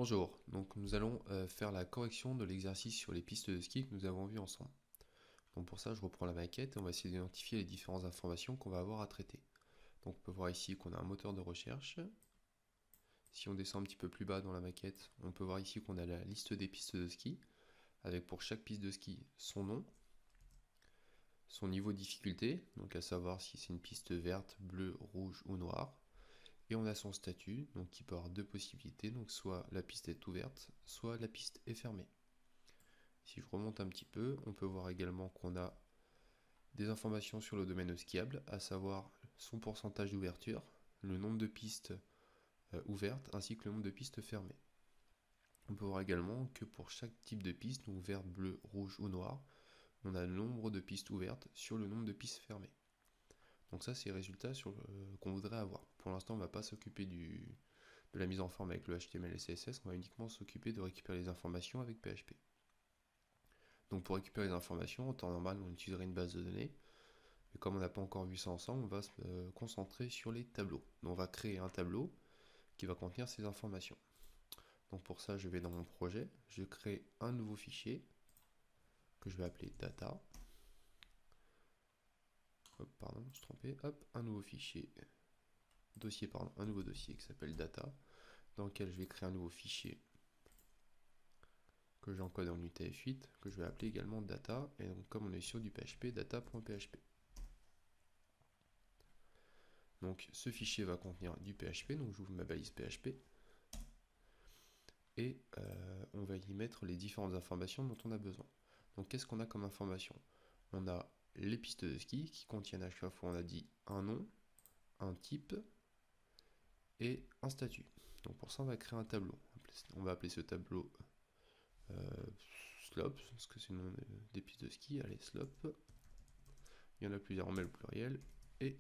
Bonjour, donc nous allons faire la correction de l'exercice sur les pistes de ski que nous avons vu ensemble. Donc pour ça, je reprends la maquette et on va essayer d'identifier les différentes informations qu'on va avoir à traiter. Donc on peut voir ici qu'on a un moteur de recherche. Si on descend un petit peu plus bas dans la maquette, on peut voir ici qu'on a la liste des pistes de ski, avec pour chaque piste de ski son nom, son niveau de difficulté, donc à savoir si c'est une piste verte, bleue, rouge ou noire. Et on a son statut, donc qui peut avoir deux possibilités, donc soit la piste est ouverte, soit la piste est fermée. Si je remonte un petit peu, on peut voir également qu'on a des informations sur le domaine skiable, à savoir son pourcentage d'ouverture, le nombre de pistes ouvertes ainsi que le nombre de pistes fermées. On peut voir également que pour chaque type de piste, donc vert, bleu, rouge ou noir, on a le nombre de pistes ouvertes sur le nombre de pistes fermées. Donc ça, c'est les résultats qu'on voudrait avoir. Pour l'instant, on ne va pas s'occuper de la mise en forme avec le HTML et CSS, on va uniquement s'occuper de récupérer les informations avec PHP. Donc pour récupérer les informations, en temps normal, on utiliserait une base de données. Mais comme on n'a pas encore vu ça ensemble, on va se concentrer sur les tableaux. Donc on va créer un tableau qui va contenir ces informations. Donc pour ça, je vais dans mon projet, je crée un nouveau fichier que je vais appeler data. Hop, pardon, je me suis trompé. Hop, un nouveau fichier, un nouveau dossier qui s'appelle data, dans lequel je vais créer un nouveau fichier que j'encode en UTF-8, que je vais appeler également data. Et donc comme on est sur du PHP, data.php. Donc ce fichier va contenir du PHP, donc j'ouvre ma balise PHP. Et on va y mettre les différentes informations dont on a besoin. Donc qu'est-ce qu'on a comme information? On a les pistes de ski qui contiennent à chaque fois, on a dit un nom, un type et un statut. Donc pour ça, on va créer un tableau. On va appeler ce tableau slope, parce que c'est le nom des pistes de ski. Allez, slope. Il y en a plusieurs, on met le pluriel. Et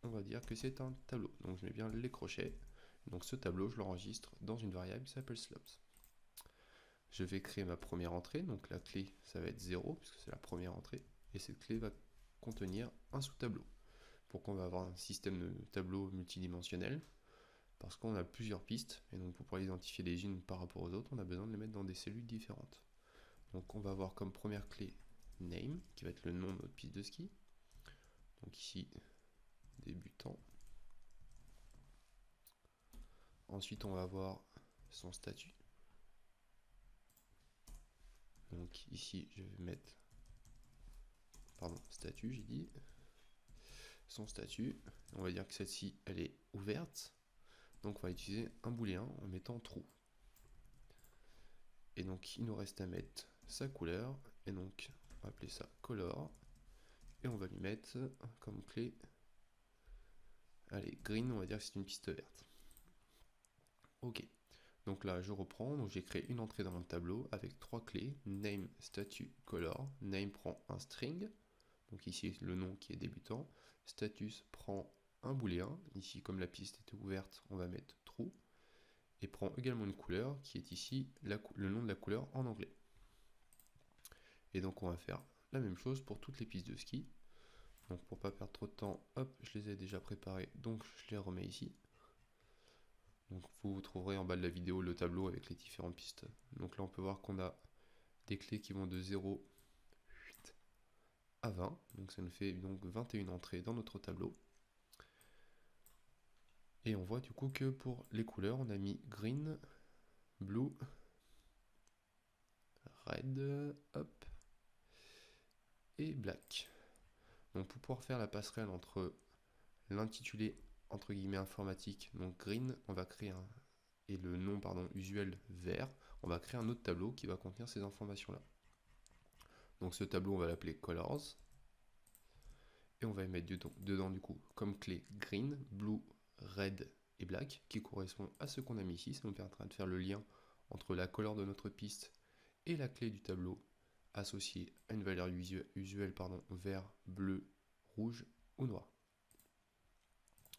on va dire que c'est un tableau. Donc je mets bien les crochets. Donc ce tableau, je l'enregistre dans une variable qui s'appelle slopes. Je vais créer ma première entrée, donc la clé ça va être 0 puisque c'est la première entrée, et cette clé va contenir un sous-tableau. Pourquoi on va avoir un système de tableau multidimensionnel? Parce qu'on a plusieurs pistes, et donc pour pouvoir identifier les unes par rapport aux autres, on a besoin de les mettre dans des cellules différentes. Donc on va avoir comme première clé name, qui va être le nom de notre piste de ski. Donc ici, débutant. Ensuite on va avoir son statut. Donc ici je vais mettre, statut j'ai dit, son statut, on va dire que celle-ci elle est ouverte, donc on va utiliser un booléen en mettant true. Et donc il nous reste à mettre sa couleur, et donc on va appeler ça color, et on va lui mettre comme clé, allez, green, on va dire que c'est une piste verte. Ok, donc là je reprends, donc j'ai créé une entrée dans mon tableau avec trois clés, name, statut, color. Name prend un string, donc ici le nom qui est débutant. Status prend un booléen, ici comme la piste était ouverte, on va mettre true, et prend également une couleur qui est ici le nom de la couleur en anglais. Et donc on va faire la même chose pour toutes les pistes de ski. Donc pour pas perdre trop de temps, hop, je les ai déjà préparées, donc je les remets ici. Donc vous trouverez en bas de la vidéo le tableau avec les différentes pistes. Donc là on peut voir qu'on a des clés qui vont de 0 à 20, donc ça nous fait donc 21 entrées dans notre tableau. Et on voit du coup que pour les couleurs, on a mis green, blue, red, hop, et black. Donc pour pouvoir faire la passerelle entre l'intitulé entre guillemets informatique, donc green, on va créer et le nom usuel vert, on va créer un autre tableau qui va contenir ces informations là. Donc ce tableau on va l'appeler colors, et on va y mettre dedans du coup comme clé green, blue, red et black, qui correspond à ce qu'on a mis ici. Ça nous permettra de faire le lien entre la couleur de notre piste et la clé du tableau associée à une valeur usuelle vert, bleu, rouge ou noir.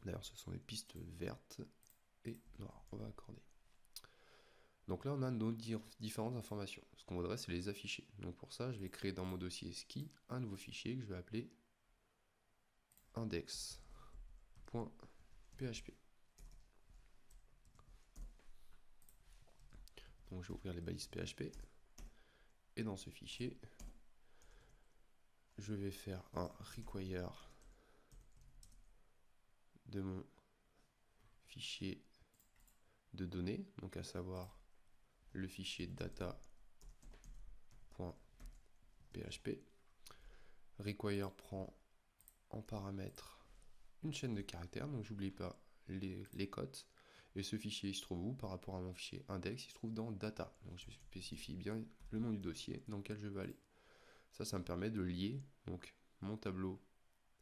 D'ailleurs ce sont des pistes vertes et noires, on va accorder. Donc là on a nos différentes informations. Ce qu'on voudrait c'est les afficher. Donc pour ça je vais créer dans mon dossier ski un nouveau fichier que je vais appeler index.php. Donc je vais ouvrir les balises PHP. Et dans ce fichier, je vais faire un require de mon fichier de données, donc à savoir le fichier data.php. Require prend en paramètre une chaîne de caractères, donc j'oublie pas les cotes. Et ce fichier il se trouve où par rapport à mon fichier index? Il se trouve dans data. Donc je spécifie bien le nom du dossier dans lequel je veux aller. Ça me permet de lier donc mon tableau,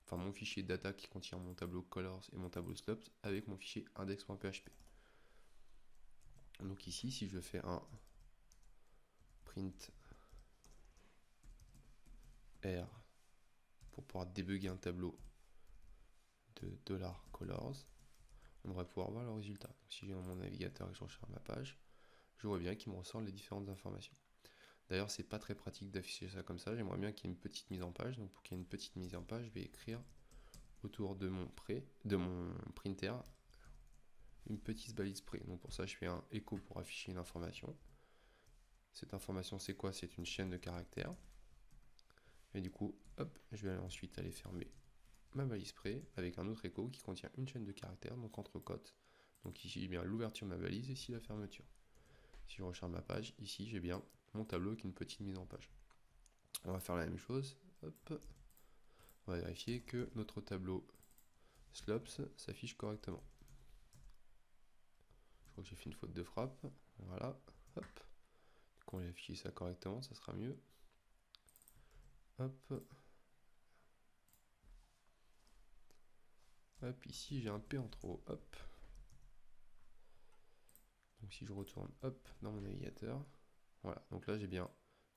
enfin mon fichier data qui contient mon tableau colors et mon tableau slopes avec mon fichier index.php. Donc ici, si je fais un print R pour pouvoir débugger un tableau de $colors, on devrait pouvoir voir le résultat. Donc si j'ai dans mon navigateur et que je recherche ma page, je vois bien qu'il me ressort les différentes informations. D'ailleurs, c'est pas très pratique d'afficher ça comme ça. J'aimerais bien qu'il y ait une petite mise en page. Donc pour qu'il y ait une petite mise en page, je vais écrire autour de mon printer une petite balise pré. Donc pour ça, je fais un echo pour afficher une information. Cette information, c'est quoi? C'est une chaîne de caractères. Et du coup, hop, je vais ensuite aller fermer ma balise pré avec un autre echo qui contient une chaîne de caractères, donc entre cotes. Donc ici, j'ai bien l'ouverture de ma balise et ici la fermeture. Si je recharge ma page, ici, j'ai bien mon tableau avec une petite mise en page. On va faire la même chose. Hop. On va vérifier que notre tableau slopes s'affiche correctement. Je crois que j'ai fait une faute de frappe. Voilà. Hop. Quand on va afficher ça correctement, ça sera mieux. Hop. Hop, ici j'ai un P en trop. Hop. Donc si je retourne hop dans mon navigateur, voilà. Donc là j'ai bien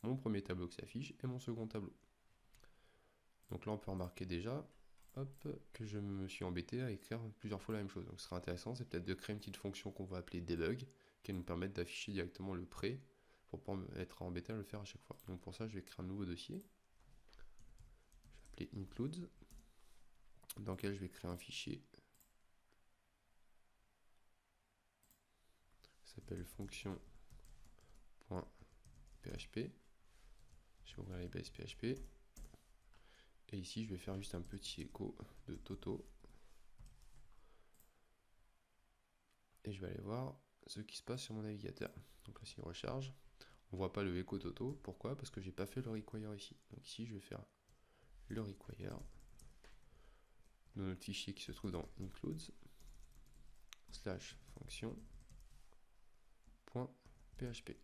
mon premier tableau qui s'affiche et mon second tableau. Donc là on peut remarquer déjà hop, que je me suis embêté à écrire plusieurs fois la même chose. Donc ce sera intéressant, c'est peut-être de créer une petite fonction qu'on va appeler debug, qui va nous permettre d'afficher directement le pré pour pas être embêté à le faire à chaque fois. Donc pour ça je vais créer un nouveau dossier. Je vais appeler includes, dans lequel je vais créer un fichier qui s'appelle fonction.php. Je vais ouvrir les bases PHP. Et ici, je vais faire juste un petit écho de Toto. Et je vais aller voir ce qui se passe sur mon navigateur. Donc là, s'il recharge, on voit pas le écho Toto. Pourquoi? Parce que j'ai pas fait le require ici. Donc ici, je vais faire le require de notre fichier qui se trouve dans includes /fonction.php.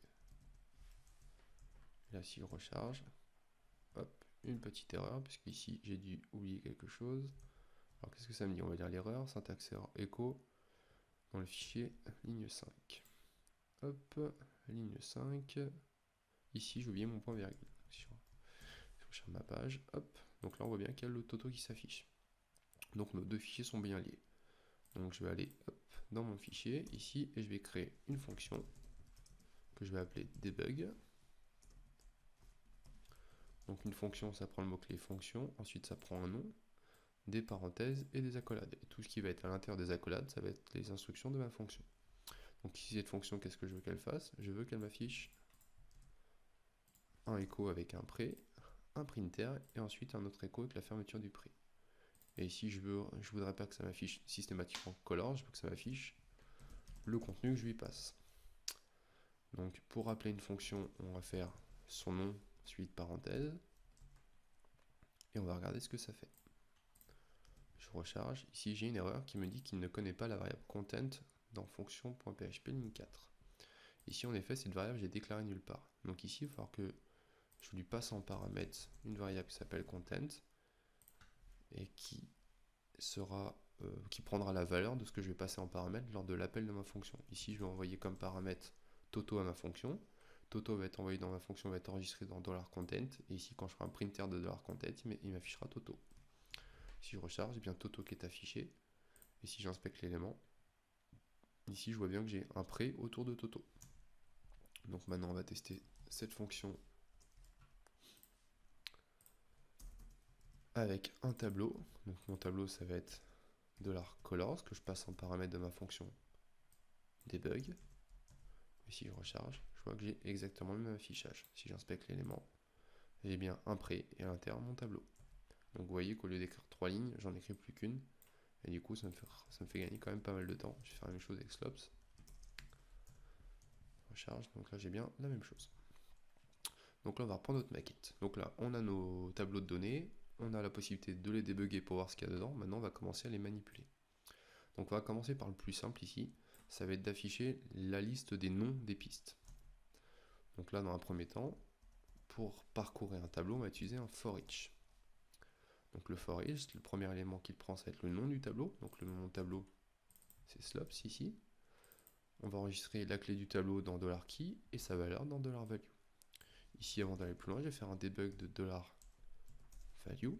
Là, s'il recharge, hop, une petite erreur, puisque ici, j'ai dû oublier quelque chose. Alors, qu'est-ce que ça me dit? On va dire l'erreur, syntaxe error echo dans le fichier ligne 5. Hop, ligne 5. Ici, j'ai oublié mon point virgule. Si je recherche ma page, hop. Donc là, on voit bien qu'il y a le Toto qui s'affiche. Donc nos deux fichiers sont bien liés. Donc je vais aller hop, dans mon fichier ici et je vais créer une fonction que je vais appeler debug. Donc une fonction, ça prend le mot-clé fonction, ensuite ça prend un nom, des parenthèses et des accolades. Et tout ce qui va être à l'intérieur des accolades, ça va être les instructions de ma fonction. Donc ici, cette fonction, qu'est-ce que je veux qu'elle fasse? Je veux qu'elle m'affiche un écho avec un pré, un printer et ensuite un autre écho avec la fermeture du pré. Et ici, je voudrais pas que ça m'affiche systématiquement color, je veux que ça m'affiche le contenu que je lui passe. Donc pour appeler une fonction, on va faire son nom suite parenthèse et on va regarder ce que ça fait. Je recharge. Ici, j'ai une erreur qui me dit qu'il ne connaît pas la variable content dans fonction.php ligne 4. Ici, en effet, cette variable, j'ai déclaré nulle part. Donc ici, il va falloir que je lui passe en paramètre une variable qui s'appelle content et qui prendra la valeur de ce que je vais passer en paramètre lors de l'appel de ma fonction. Ici, je vais envoyer comme paramètre Toto à ma fonction. Toto va être envoyé dans ma fonction, va être enregistré dans $content. Et ici, quand je ferai un printer de $content, il m'affichera Toto. Si je recharge, j'ai bien Toto qui est affiché. Et si j'inspecte l'élément, ici, je vois bien que j'ai un pré autour de Toto. Donc maintenant, on va tester cette fonction avec un tableau. Donc mon tableau, ça va être $colors que je passe en paramètre de ma fonction debug. Et si je recharge, je vois que j'ai exactement le même affichage. Si j'inspecte l'élément, j'ai bien un prêt et à l'intérieur mon tableau. Donc vous voyez qu'au lieu d'écrire 3 lignes, j'en écris plus qu'une. Et du coup, ça me fait gagner quand même pas mal de temps. Je vais faire la même chose avec Slops. Recharge, donc là j'ai bien la même chose. Donc là on va reprendre notre maquette. Donc là on a nos tableaux de données, on a la possibilité de les débugger pour voir ce qu'il y a dedans. Maintenant on va commencer à les manipuler. Donc on va commencer par le plus simple ici, ça va être d'afficher la liste des noms des pistes. Donc là dans un premier temps, pour parcourir un tableau, on va utiliser un for each. Donc le for each, le premier élément qu'il prend, ça va être le nom du tableau. Donc le nom du tableau, c'est slops ici. On va enregistrer la clé du tableau dans $key et sa valeur dans $value. Ici, avant d'aller plus loin, je vais faire un debug de $value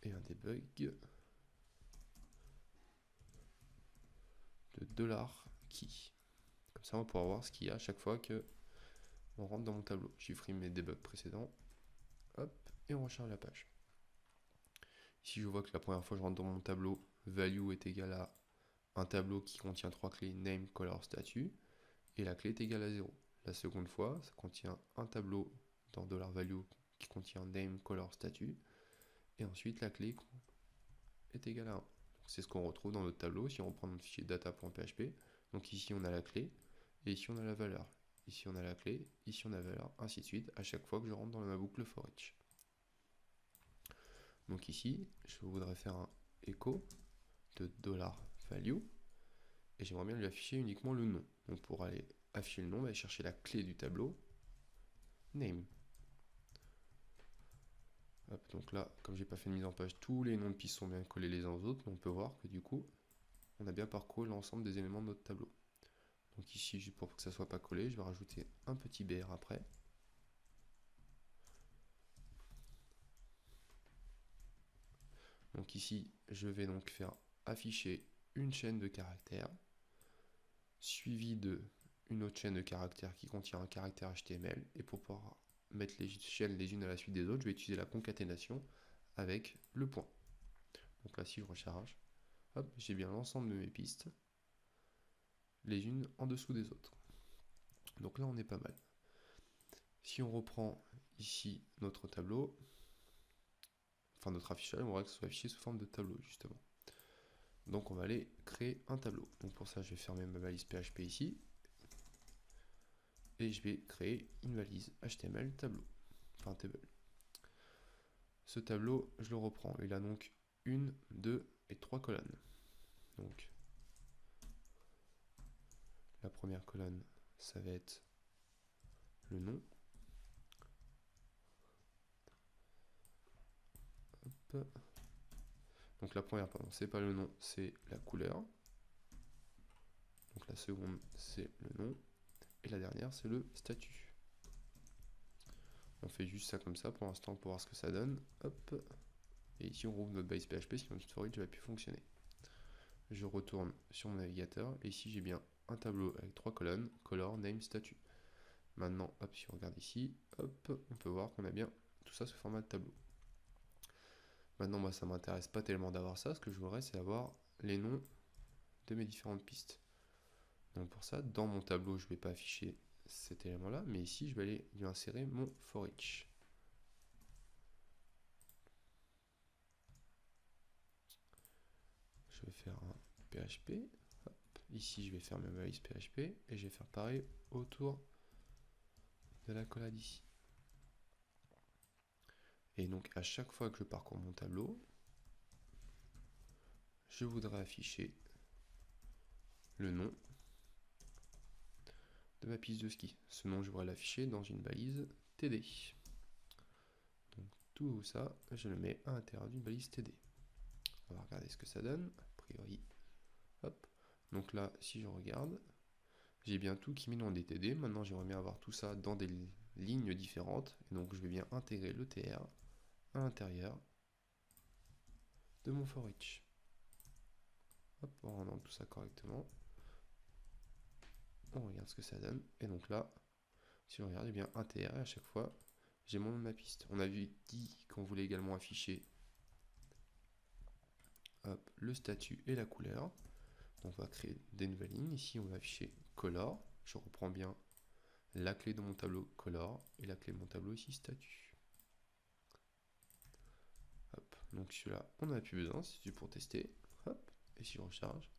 et un debug de $key. Comme ça, on va pouvoir voir ce qu'il y a à chaque fois que on rentre dans mon tableau. Je supprime mes debugs précédents. Hop, et on recharge la page. Ici, je vois que la première fois que je rentre dans mon tableau, value est égal à un tableau qui contient 3 clés, name, color, statut, et la clé est égale à 0. La seconde fois, ça contient un tableau dans $value qui contient name, color, statut, et ensuite la clé est égale à 1. C'est ce qu'on retrouve dans notre tableau si on reprend notre fichier data.php. Donc ici on a la clé, et ici on a la valeur. Ici on a la clé, ici on a la valeur, ainsi de suite, à chaque fois que je rentre dans ma boucle for each. Donc ici, je voudrais faire un echo de $value, et j'aimerais bien lui afficher uniquement le nom. Donc pour aller afficher le nom, on va aller chercher la clé du tableau, name. Hop, donc là, comme j'ai pas fait de mise en page, tous les noms de pistes sont bien collés les uns aux autres, mais on peut voir que du coup, on a bien parcouru l'ensemble des éléments de notre tableau. Donc ici, juste pour que ça soit pas collé, je vais rajouter un petit BR après. Donc ici, je vais donc faire afficher une chaîne de caractères, suivie de une autre chaîne de caractères qui contient un caractère HTML, et pour pouvoir mettre les chaînes les unes à la suite des autres, je vais utiliser la concaténation avec le point. Donc là, si je recharge, hop, j'ai bien l'ensemble de mes pistes, les unes en dessous des autres. Donc là, on est pas mal. Si on reprend ici notre tableau, enfin notre affichage, on voit que ce soit affiché sous forme de tableau, justement. Donc on va aller créer un tableau. Donc pour ça, je vais fermer ma valise PHP ici, et je vais créer une valise HTML tableau, enfin table. Ce tableau, je le reprends. Il a donc 1, 2 et 3 colonnes. Donc la première colonne, ça va être le nom. Hop. Donc la première, pardon, c'est pas le nom, c'est la couleur. Donc la seconde, c'est le nom. Et la dernière, c'est le statut. On fait juste ça comme ça pour l'instant pour voir ce que ça donne. Hop. Et ici, on rouvre notre base PHP, sinon notre storage va plus fonctionner. Je retourne sur mon navigateur. Et ici, j'ai bien un tableau avec 3 colonnes, color, name, statut. Maintenant, hop, si on regarde ici, hop, on peut voir qu'on a bien tout ça sous format de tableau. Maintenant, moi, ça m'intéresse pas tellement d'avoir ça. Ce que je voudrais, c'est avoir les noms de mes différentes pistes. Donc pour ça, dans mon tableau, je ne vais pas afficher cet élément-là, mais ici, je vais aller lui insérer mon for each. Je vais faire un PHP. Hop. Ici, je vais faire ma valise PHP et je vais faire pareil autour de la collade ici. Et donc, à chaque fois que je parcours mon tableau, je voudrais afficher le nom de ma piste de ski. Ce nom, je voudrais l'afficher dans une balise TD. Donc, tout ça, je le mets à l'intérieur d'une balise TD. On va regarder ce que ça donne. A priori, hop. Donc là, si je regarde, j'ai bien tout qui est mis dans des TD. Maintenant, j'aimerais bien avoir tout ça dans des lignes différentes. Et donc, je vais bien intégrer le TR à l'intérieur de mon for each. Hop, on rentre tout ça correctement. On regarde ce que ça donne. Et donc là, si on regarde, j'ai bien un TR et à chaque fois, j'ai mon nom de ma piste. On a dit qu'on voulait également afficher hop, le statut et la couleur. On va créer des nouvelles lignes. Ici, on va afficher color. Je reprends bien la clé de mon tableau color et la clé de mon tableau ici statut. Hop. Donc celui-là, on n'en a plus besoin, c'est juste pour tester. Hop. Et si je recharge,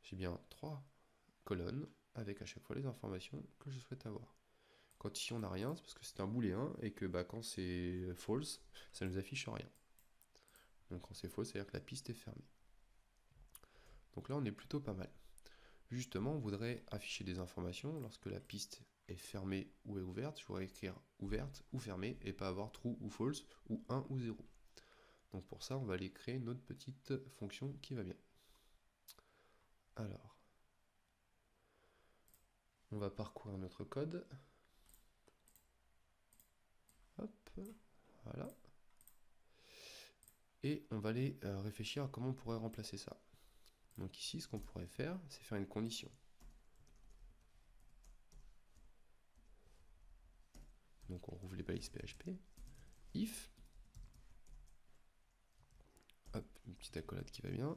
j'ai bien 3 colonnes avec à chaque fois les informations que je souhaite avoir. Quand ici on n'a rien, c'est parce que c'est un booléen et que quand c'est false, ça ne nous affiche rien. Donc quand c'est false, c'est-à-dire que la piste est fermée. Donc là, on est plutôt pas mal. Justement, on voudrait afficher des informations lorsque la piste est fermée ou est ouverte. Je voudrais écrire ouverte ou fermée et pas avoir true ou false ou 1 ou 0. Donc pour ça, on va aller créer notre petite fonction qui va bien. Alors, on va parcourir notre code. Hop, voilà. Et on va aller réfléchir à comment on pourrait remplacer ça. Donc ici, ce qu'on pourrait faire, c'est faire une condition. Donc on rouvre les balises PHP. If. Hop, une petite accolade qui va bien.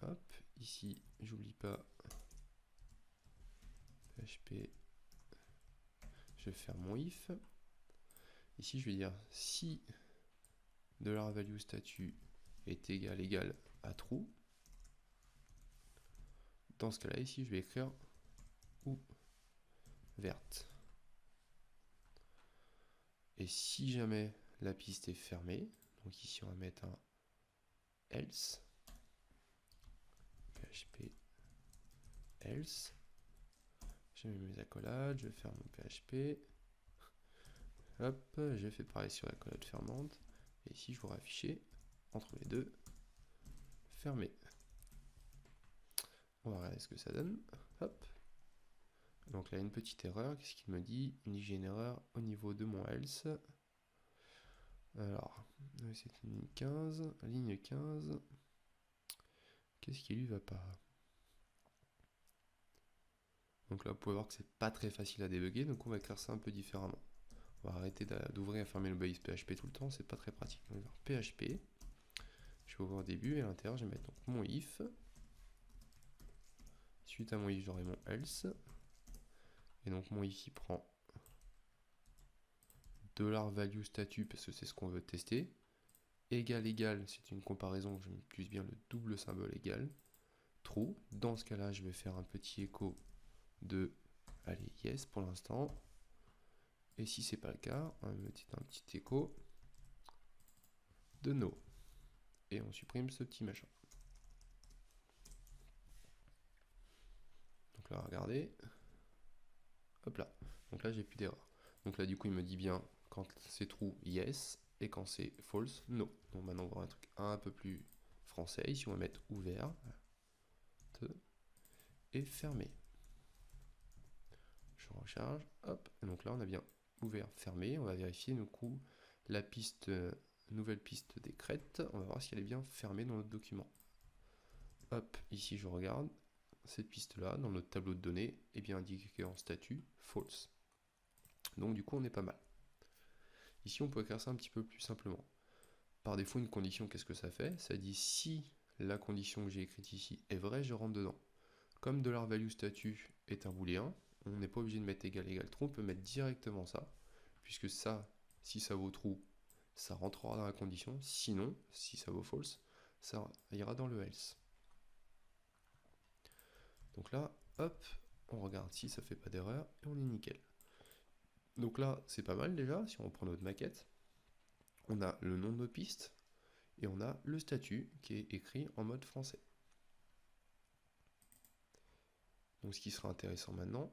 Hop, ici, j'oublie pas PHP. Je vais faire mon if. Ici, je vais dire si $value statut est égal à true. Dans ce cas-là, ici, je vais écrire ou verte. Et si jamais la piste est fermée, donc ici on va mettre un else, PHP else, je mets mes accolades, je vais faire mon PHP, hop, j'ai fait pareil sur l'accolade fermante, et ici je voudrais afficher entre les deux fermé. On va regarder ce que ça donne, hop. Donc là, une petite erreur, qu'est-ce qu'il me dit? Il me dit que j'ai une erreur au niveau de mon else. Alors, c'est une ligne 15. Qu'est-ce qui lui va pas? Donc là, vous pouvez voir que c'est pas très facile à débugger, donc on va écrire ça un peu différemment. On va arrêter d'ouvrir et fermer le balise PHP tout le temps, c'est pas très pratique. On va faire PHP. Je vais ouvrir au début et à l'intérieur, je vais mettre donc mon if. Suite à mon if, j'aurai mon else. Et donc mon if, il prend $value statut parce que c'est ce qu'on veut tester. Égal, c'est une comparaison, je m'utilise bien le double symbole égal. True. Dans ce cas-là, je vais faire un petit écho de, allez, yes pour l'instant. Et si c'est pas le cas, on va mettre un petit écho de no. Et on supprime ce petit machin. Donc là, regardez. Hop là. Donc là, j'ai plus d'erreur. Donc là, du coup, il me dit bien quand c'est true, yes. Et quand c'est false, no. Donc maintenant, on va voir un truc un peu plus français. Ici, on va mettre ouvert. Et fermé. Je recharge. Hop. Et donc là, on a bien ouvert, fermé. On va vérifier, du coup, la piste, nouvelle piste des crêtes. On va voir si elle est bien fermée dans notre document. Hop, ici, je regarde. Cette piste-là, dans notre tableau de données, est bien indiquée en statut false. Donc du coup, on est pas mal. Ici, on peut écrire ça un petit peu plus simplement. Par défaut, une condition, qu'est-ce que ça fait? Ça dit si la condition que j'ai écrite ici est vraie, je rentre dedans. Comme $value statut est un booléen, on n'est pas obligé de mettre égal true, on peut mettre directement ça, puisque ça, si ça vaut true, ça rentrera dans la condition. Sinon, si ça vaut false, ça ira dans le else. Donc là, hop, on regarde si ça fait pas d'erreur et on est nickel. Donc là, c'est pas mal déjà, si on reprend notre maquette. On a le nom de nos pistes et on a le statut qui est écrit en mode français. Donc ce qui sera intéressant maintenant,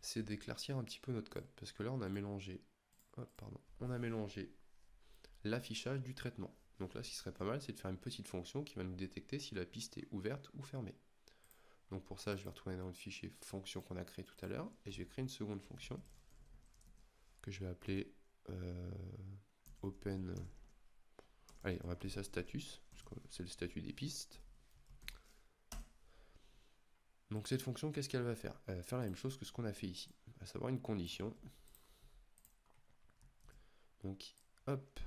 c'est d'éclaircir un petit peu notre code. Parce que là, on a mélangé, l'affichage du traitement. Donc là, ce qui serait pas mal, c'est de faire une petite fonction qui va nous détecter si la piste est ouverte ou fermée. Donc pour ça, je vais retourner dans le fichier fonction qu'on a créé tout à l'heure, et je vais créer une seconde fonction que je vais appeler open. Allez, on va appeler ça status, parce que c'est le statut des pistes. Donc cette fonction, qu'est-ce qu'elle va faire? Elle va faire la même chose que ce qu'on a fait ici, à savoir une condition. Donc, hop,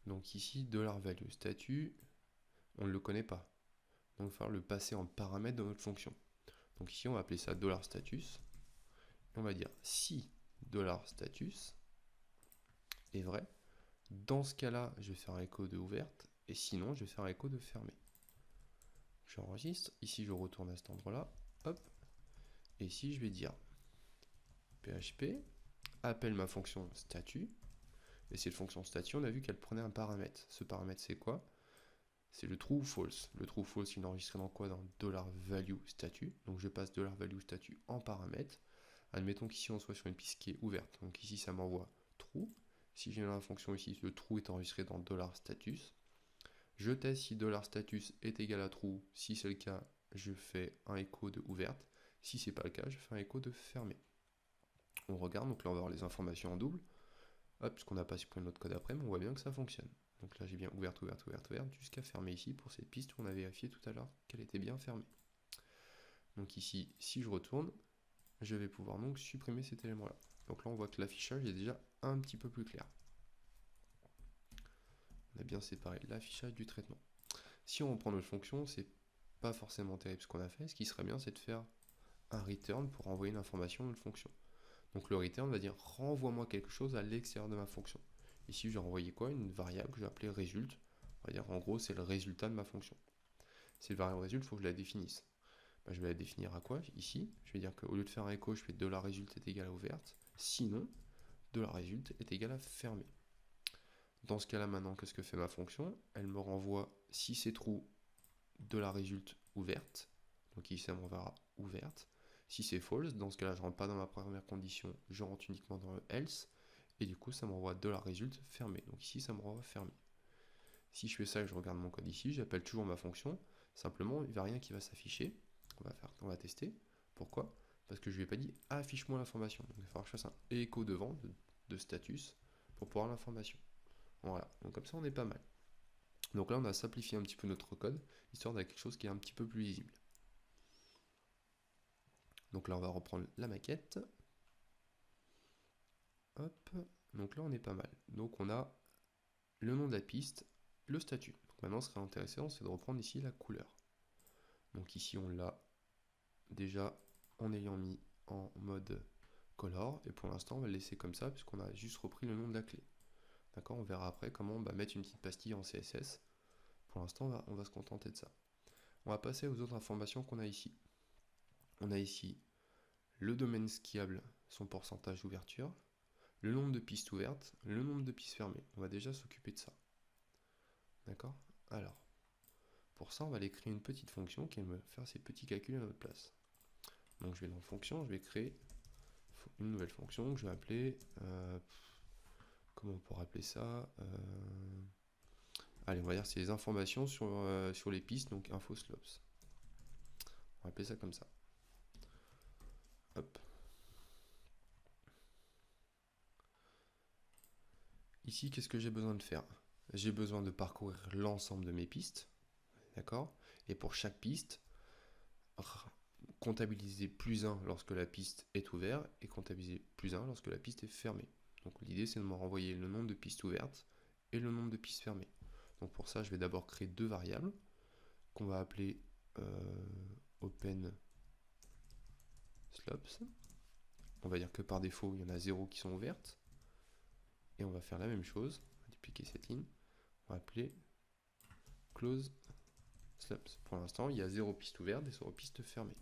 Donc ici, $value statut, on ne le connaît pas. Donc il va falloir le passer en paramètre dans notre fonction. Donc ici, on va appeler ça $status. Et on va dire si $status est vrai, dans ce cas-là, je vais faire un écho de ouverte, et sinon, je vais faire un écho de fermée. J'enregistre, ici je retourne à cet endroit-là, hop, et ici je vais dire PHP, appelle ma fonction statut, et cette fonction statut, on a vu qu'elle prenait un paramètre. Ce paramètre c'est quoi? C'est le true ou false. Le true ou false, il est enregistré dans quoi? Dans $value statut. Donc je passe $value statut en paramètre. Admettons qu'ici on soit sur une piste qui est ouverte. Donc ici ça m'envoie true. Si j'ai la fonction ici, le true est enregistré dans $status. Je teste si $status est égal à true. Si c'est le cas, je fais un écho de ouverte. Si c'est pas le cas, je fais un écho de fermé. On regarde, donc là on va avoir les informations en double. Hop, puisqu'on n'a pas supprimé notre code après, mais on voit bien que ça fonctionne. Donc là j'ai bien ouverte, ouverte, ouverte, ouverte, jusqu'à fermer ici pour cette piste où on a vérifié tout à l'heure qu'elle était bien fermée. Donc ici, si je retourne, je vais pouvoir donc supprimer cet élément-là. Donc là on voit que l'affichage est déjà un petit peu plus clair. On a bien séparé l'affichage du traitement. Si on reprend notre fonction, c'est pas forcément terrible ce qu'on a fait. Ce qui serait bien, c'est de faire un return pour envoyer une information à notre fonction. Donc le return va dire renvoie-moi quelque chose à l'extérieur de ma fonction. Ici, je vais renvoyer quoi? Une variable que je vais appeler result. On va dire en gros, c'est le résultat de ma fonction. C'est le variable result, il faut que je la définisse. Ben, je vais la définir à quoi? Ici, je vais dire qu'au lieu de faire un écho, je fais $result est égal à ouverte. Sinon, $result est égal à fermé. Dans ce cas-là, maintenant, qu'est-ce que fait ma fonction? Elle me renvoie, si c'est true, $result ouverte. Donc ici, ça me renverra ouverte. Si c'est false, dans ce cas-là, je ne rentre pas dans ma première condition, je rentre uniquement dans le else. Et du coup, ça me renvoie $result fermé. Donc ici, ça me renvoie fermé. Si je fais ça et que je regarde mon code ici, j'appelle toujours ma fonction. Simplement, il n'y a rien qui va s'afficher. On va tester. Pourquoi? Parce que je ne lui ai pas dit affiche-moi l'information. Donc il va falloir que je fasse un écho devant de status pour pouvoir l'information. Voilà, donc comme ça on est pas mal. Donc là on a simplifié un petit peu notre code, histoire d'avoir quelque chose qui est un petit peu plus lisible. Donc là on va reprendre la maquette. Hop, donc là on est pas mal. Donc on a le nom de la piste, le statut. Donc maintenant ce qui serait intéressant, c'est de reprendre ici la couleur. Donc ici on l'a déjà en ayant mis en mode color, et pour l'instant on va le laisser comme ça, puisqu'on a juste repris le nom de la clé. D'accord, on verra après comment mettre une petite pastille en CSS. Pour l'instant on va se contenter de ça. On va passer aux autres informations qu'on a ici. On a ici le domaine skiable, son pourcentage d'ouverture, le nombre de pistes ouvertes, le nombre de pistes fermées. On va déjà s'occuper de ça. D'accord? Alors, pour ça, on va aller créer une petite fonction qui va me faire ces petits calculs à notre place. Donc je vais dans fonction, je vais créer une nouvelle fonction que je vais appeler... comment on pourrait appeler ça? Allez, on va dire c'est les informations sur les pistes, donc info slopes. On va appeler ça comme ça. Hop. Ici, qu'est-ce que j'ai besoin de faire? J'ai besoin de parcourir l'ensemble de mes pistes, d'accord? Et pour chaque piste, comptabiliser +1 lorsque la piste est ouverte et comptabiliser +1 lorsque la piste est fermée. Donc l'idée, c'est de me renvoyer le nombre de pistes ouvertes et le nombre de pistes fermées. Donc pour ça, je vais d'abord créer deux variables qu'on va appeler open slopes. On va dire que par défaut, il y en a 0 qui sont ouvertes. Et on va faire la même chose. On va dupliquer cette ligne. On va appeler close slopes. Pour l'instant, il y a 0 piste ouverte et 0 piste fermée.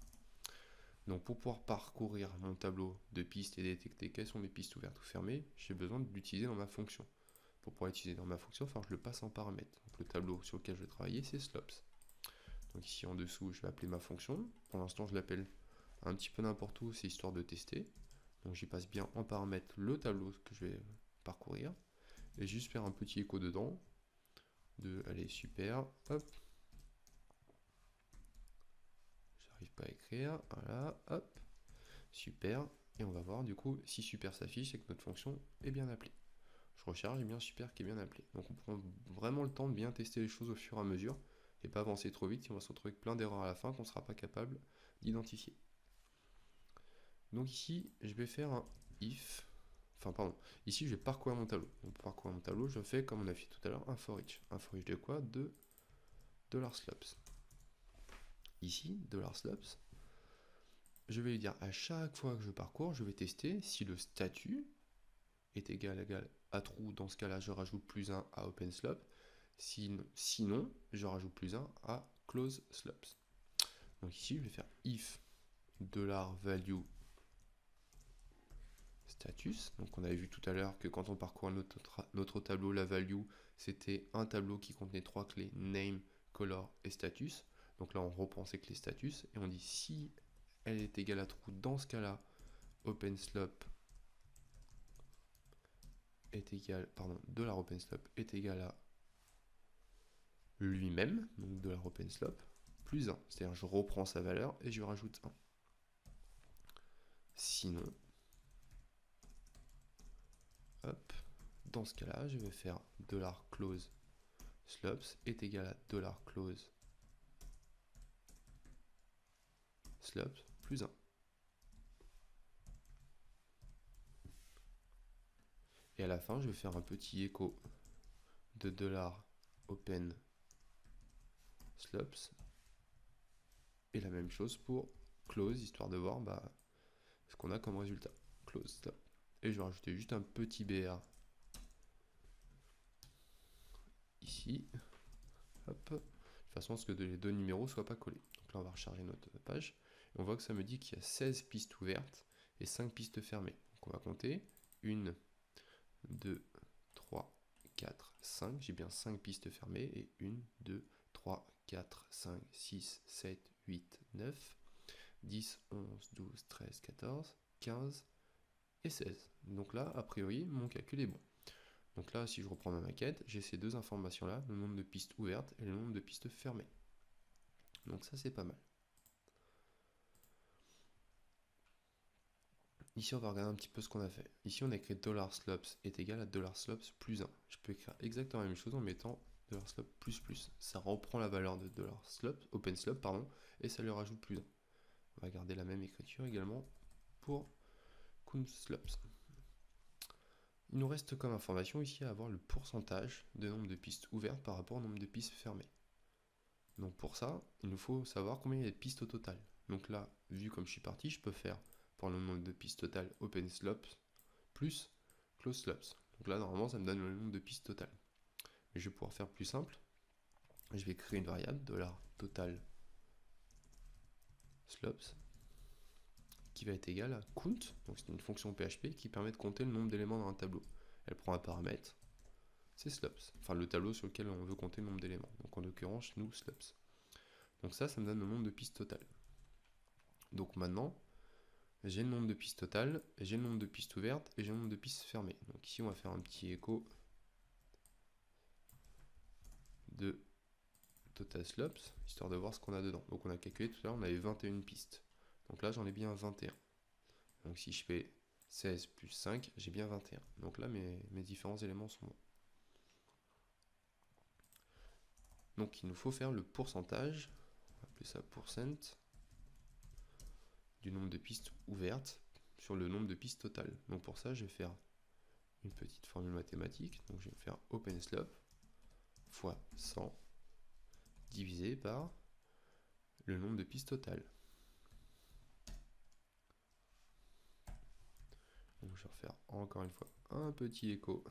Donc pour pouvoir parcourir mon tableau de pistes et détecter quelles sont mes pistes ouvertes ou fermées, j'ai besoin de l'utiliser dans ma fonction. Pour pouvoir l'utiliser dans ma fonction, il va falloir que je le passe en paramètre. Donc le tableau sur lequel je vais travailler, c'est slopes. Donc ici en dessous, je vais appeler ma fonction. Pour l'instant, je l'appelle un petit peu n'importe où, c'est histoire de tester. Donc j'y passe bien en paramètre le tableau que je vais parcourir. Et juste faire un petit écho dedans. Allez, super, hop. J'arrive pas à écrire, voilà, hop. Super, et on va voir du coup si super s'affiche, c'est que notre fonction est bien appelée. Je recharge, et bien super qui est bien appelé. Donc on prend vraiment le temps de bien tester les choses au fur et à mesure, et pas avancer trop vite, si on va se retrouver avec plein d'erreurs à la fin qu'on ne sera pas capable d'identifier. Donc ici, je vais faire un if Enfin, pardon. Ici, je vais parcourir mon tableau. Donc, pour parcourir mon tableau, je fais comme on a fait tout à l'heure, un for each. Un for each de quoi? De $slops. Ici, $slops, je vais lui dire à chaque fois que je parcours, je vais tester si le statut est égal à true. Dans ce cas-là, je rajoute plus 1 à openSlop. Sinon, je rajoute plus 1 à closeSlops. Donc ici, je vais faire if $value status. Donc on avait vu tout à l'heure que quand on parcourt notre tableau, la value, c'était un tableau qui contenait 3 clés, name, color et status. Donc là, on reprend ces clés status et on dit si elle est égale à true, dans ce cas-là, openSlop est égal, pardon, $openSlop est égal à lui-même, donc $openSlop, plus 1. C'est-à-dire je reprends sa valeur et je rajoute 1. Sinon, hop, dans ce cas-là, je vais faire $close slops est égal à $close slops plus 1. Et à la fin, je vais faire un petit écho de $open slops. Et la même chose pour close, histoire de voir ce qu'on a comme résultat. Close stop. Et je vais rajouter juste un petit BR ici. Hop. De façon à ce que les deux numéros ne soient pas collés. Donc là, on va recharger notre page. Et on voit que ça me dit qu'il y a 16 pistes ouvertes et 5 pistes fermées. Donc on va compter. 1, 2, 3, 4, 5. J'ai bien 5 pistes fermées. Et 1, 2, 3, 4, 5, 6, 7, 8, 9, 10, 11, 12, 13, 14, 15 et 16. Donc là, a priori, mon calcul est bon. Donc là, si je reprends ma maquette, j'ai ces deux informations-là, le nombre de pistes ouvertes et le nombre de pistes fermées. Donc ça, c'est pas mal. Ici, on va regarder un petit peu ce qu'on a fait. Ici, on a écrit $slops est égal à $slops plus 1. Je peux écrire exactement la même chose en mettant $slops plus plus. Ça reprend la valeur de $slops, openSlop, pardon, et ça lui rajoute plus 1. On va garder la même écriture également pour countSlops. Il nous reste comme information ici à avoir le pourcentage de nombre de pistes ouvertes par rapport au nombre de pistes fermées. Donc pour ça, il nous faut savoir combien il y a de pistes au total. Donc là, vu comme je suis parti, je peux faire pour le nombre de pistes total openSlops plus closeSlops. Donc là, normalement, ça me donne le nombre de pistes total. Mais je vais pouvoir faire plus simple. Je vais créer une variable $total slops qui va être égale à count. Donc c'est une fonction PHP qui permet de compter le nombre d'éléments dans un tableau. Elle prend un paramètre, c'est slops. Enfin, le tableau sur lequel on veut compter le nombre d'éléments. Donc en l'occurrence, nous, slops. Donc ça me donne le nombre de pistes totales. Donc maintenant, j'ai le nombre de pistes totales, j'ai le nombre de pistes ouvertes et j'ai le nombre de pistes fermées. Donc ici, on va faire un petit écho de total slops, histoire de voir ce qu'on a dedans. Donc on a calculé tout à l'heure, on avait 21 pistes. Donc là, j'en ai bien 21. Donc si je fais 16 plus 5, j'ai bien 21. Donc là, mes différents éléments sont bons. Donc il nous faut faire le pourcentage, on va appeler ça %, du nombre de pistes ouvertes sur le nombre de pistes totales. Donc pour ça, je vais faire une petite formule mathématique. Donc je vais faire openSlop fois 100 divisé par le nombre de pistes totales. Donc je vais refaire encore une fois un petit écho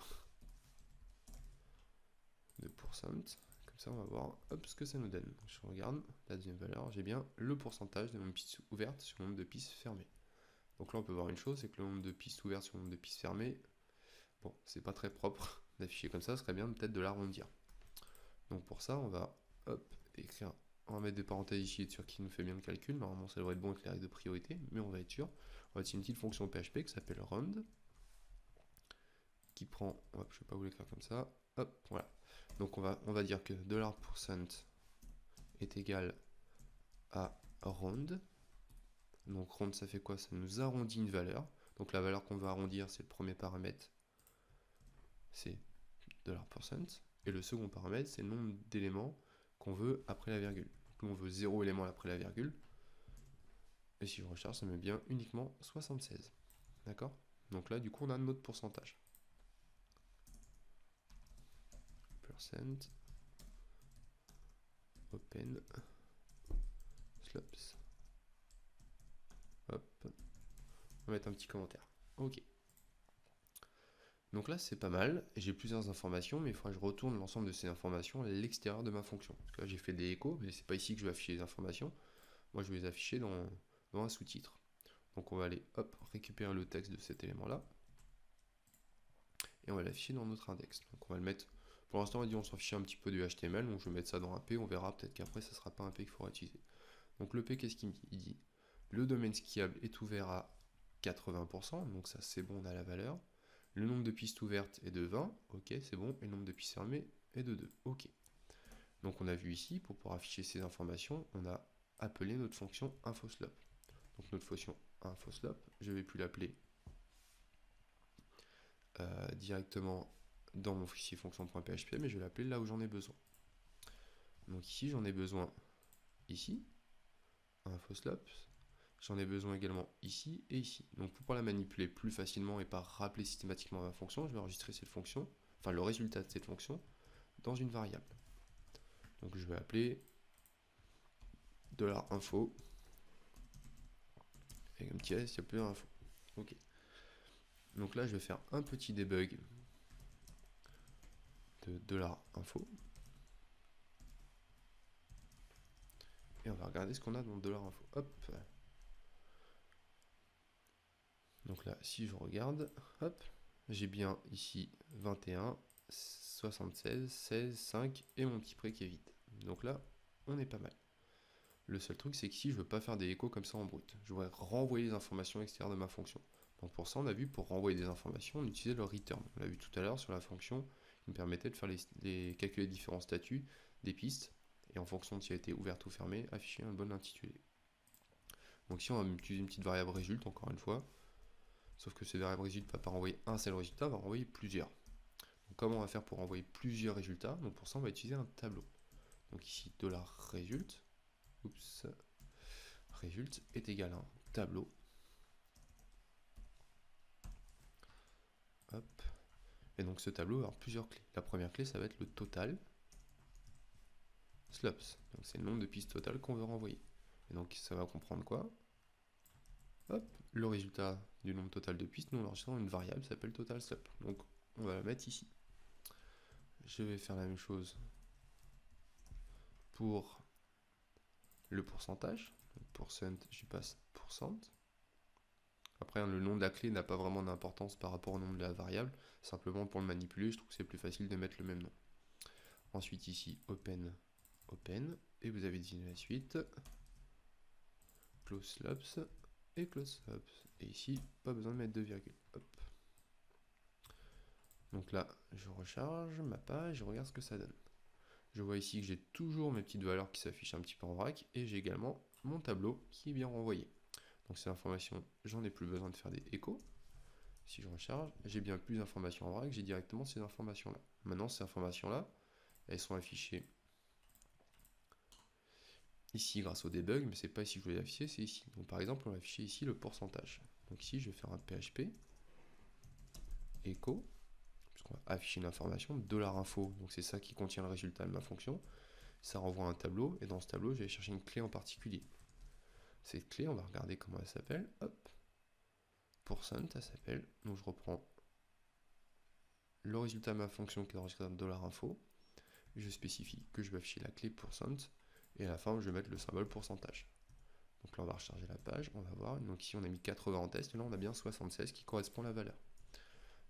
de %. Comme ça, on va voir ce que ça nous donne. Je regarde la deuxième valeur, j'ai bien le pourcentage de nombre de pistes ouvertes sur le nombre de pistes fermées. Donc là, on peut voir une chose, c'est que le nombre de pistes ouvertes sur le nombre de pistes fermées, bon, c'est pas très propre d'afficher comme ça, ce serait bien peut-être de l'arrondir. Donc pour ça, on va écrire, on va mettre des parenthèses ici et être sûr qu'il nous fait bien le calcul. Normalement, ça devrait être bon avec les règles de priorité, mais on va être sûr. On va utiliser une petite fonction PHP qui s'appelle round, qui prend, je vais pas vous l'écrire comme ça, hop, voilà. Donc on va dire que $% est égal à round. Donc round, ça fait quoi? Ça nous arrondit une valeur. Donc la valeur qu'on veut arrondir, c'est le premier paramètre, c'est $%. Et le second paramètre, c'est le nombre d'éléments qu'on veut après la virgule. Donc nous, on veut 0 élément après la virgule. Et si je recharge, ça me met bien uniquement 76. D'accord? Donc là, du coup, on a notre pourcentage. Percent open slopes. Hop, on va mettre un petit commentaire. Ok. Donc là, c'est pas mal. J'ai plusieurs informations, mais il faudra que je retourne l'ensemble de ces informations à l'extérieur de ma fonction. Parce que là, j'ai fait des échos, mais c'est pas ici que je vais afficher les informations. Moi, je vais les afficher dans un sous-titre. Donc on va aller, hop, récupérer le texte de cet élément-là. Et on va l'afficher dans notre index. Donc on va le mettre, pour l'instant, on va dire on s'en fiche un petit peu du HTML, donc je vais mettre ça dans un P, on verra peut-être qu'après, ça ne sera pas un P qu'il faudra utiliser. Donc le P, qu'est-ce qu'il me dit? Il dit, le domaine skiable est ouvert à 80%, donc ça c'est bon, on a la valeur. Le nombre de pistes ouvertes est de 20, ok, c'est bon, et le nombre de pistes fermées est de 2, ok. Donc on a vu ici, pour pouvoir afficher ces informations, on a appelé notre fonction infoslope. Donc notre fonction infoslope, je ne vais plus l'appeler directement dans mon fichier fonction.php, mais je vais l'appeler là où j'en ai besoin. Donc ici, j'en ai besoin ici, infoslope. J'en ai besoin également ici et ici. Donc pour pouvoir la manipuler plus facilement et pas rappeler systématiquement ma fonction, je vais enregistrer cette fonction, enfin le résultat de cette fonction, dans une variable. Donc je vais appeler $info avec un petit s, il y a plus d'info. Ok. Donc là, je vais faire un petit debug de $info. Et on va regarder ce qu'on a dans $info. Hop. Donc là, si je regarde, hop, j'ai bien ici 21, 76, 16, 5 et mon petit prêt qui est vide. Donc là, on est pas mal. Le seul truc, c'est que si je veux pas faire des échos comme ça en brut, je voudrais renvoyer les informations extérieures de ma fonction. Donc pour ça, on a vu, pour renvoyer des informations, on utilisait le return. On l'a vu tout à l'heure sur la fonction qui me permettait de faire calculer différents statuts des pistes, et en fonction de si elle était ouverte ou fermée, afficher un bon intitulé. Donc ici, on va utiliser une petite variable résulte, encore une fois. Sauf que cette variable résulte ne va pas renvoyer un seul résultat, va renvoyer plusieurs. Donc comment on va faire pour renvoyer plusieurs résultats? Donc pour ça, on va utiliser un tableau. Donc ici, $result, result est égal à un tableau. Hop. Et donc ce tableau va avoir plusieurs clés. La première clé, ça va être le total slopes. Donc c'est le nombre de pistes totales qu'on veut renvoyer. Et donc ça va comprendre quoi? Hop, le résultat du nombre total de pistes, nous on enregistre une variable qui s'appelle total slope. Donc on va la mettre ici. Je vais faire la même chose pour le pourcentage. Donc %, j'y passe %. Après, le nom de la clé n'a pas vraiment d'importance par rapport au nom de la variable. Simplement pour le manipuler, je trouve que c'est plus facile de mettre le même nom. Ensuite ici, open, et vous avez dit la suite, close slopes et close slopes. Et ici, pas besoin de mettre de virgule. Hop. Donc là, je recharge ma page, je regarde ce que ça donne. Je vois ici que j'ai toujours mes petites valeurs qui s'affichent un petit peu en vrac, et j'ai également mon tableau qui est bien renvoyé. Donc ces informations, j'en ai plus besoin de faire des échos. Si je recharge, j'ai bien plus d'informations en vrac, j'ai directement ces informations-là. Maintenant, ces informations-là, elles sont affichées ici grâce au debug, mais c'est pas ici que je vais les afficher, c'est ici. Donc par exemple, on va afficher ici le pourcentage. Donc ici, je vais faire un PHP echo, puisqu'on va afficher une information, $info, donc c'est ça qui contient le résultat de ma fonction. Ça renvoie un tableau, et dans ce tableau, je vais chercher une clé en particulier. Cette clé, on va regarder comment elle s'appelle. Hop, %, ça s'appelle. Donc je reprends le résultat de ma fonction qui est enregistré dans $info. Je spécifie que je vais afficher la clé %, et à la fin, je vais mettre le symbole pourcentage. Donc là, on va recharger la page, on va voir. Donc ici, on a mis 80 en test, et là, on a bien 76 qui correspond à la valeur.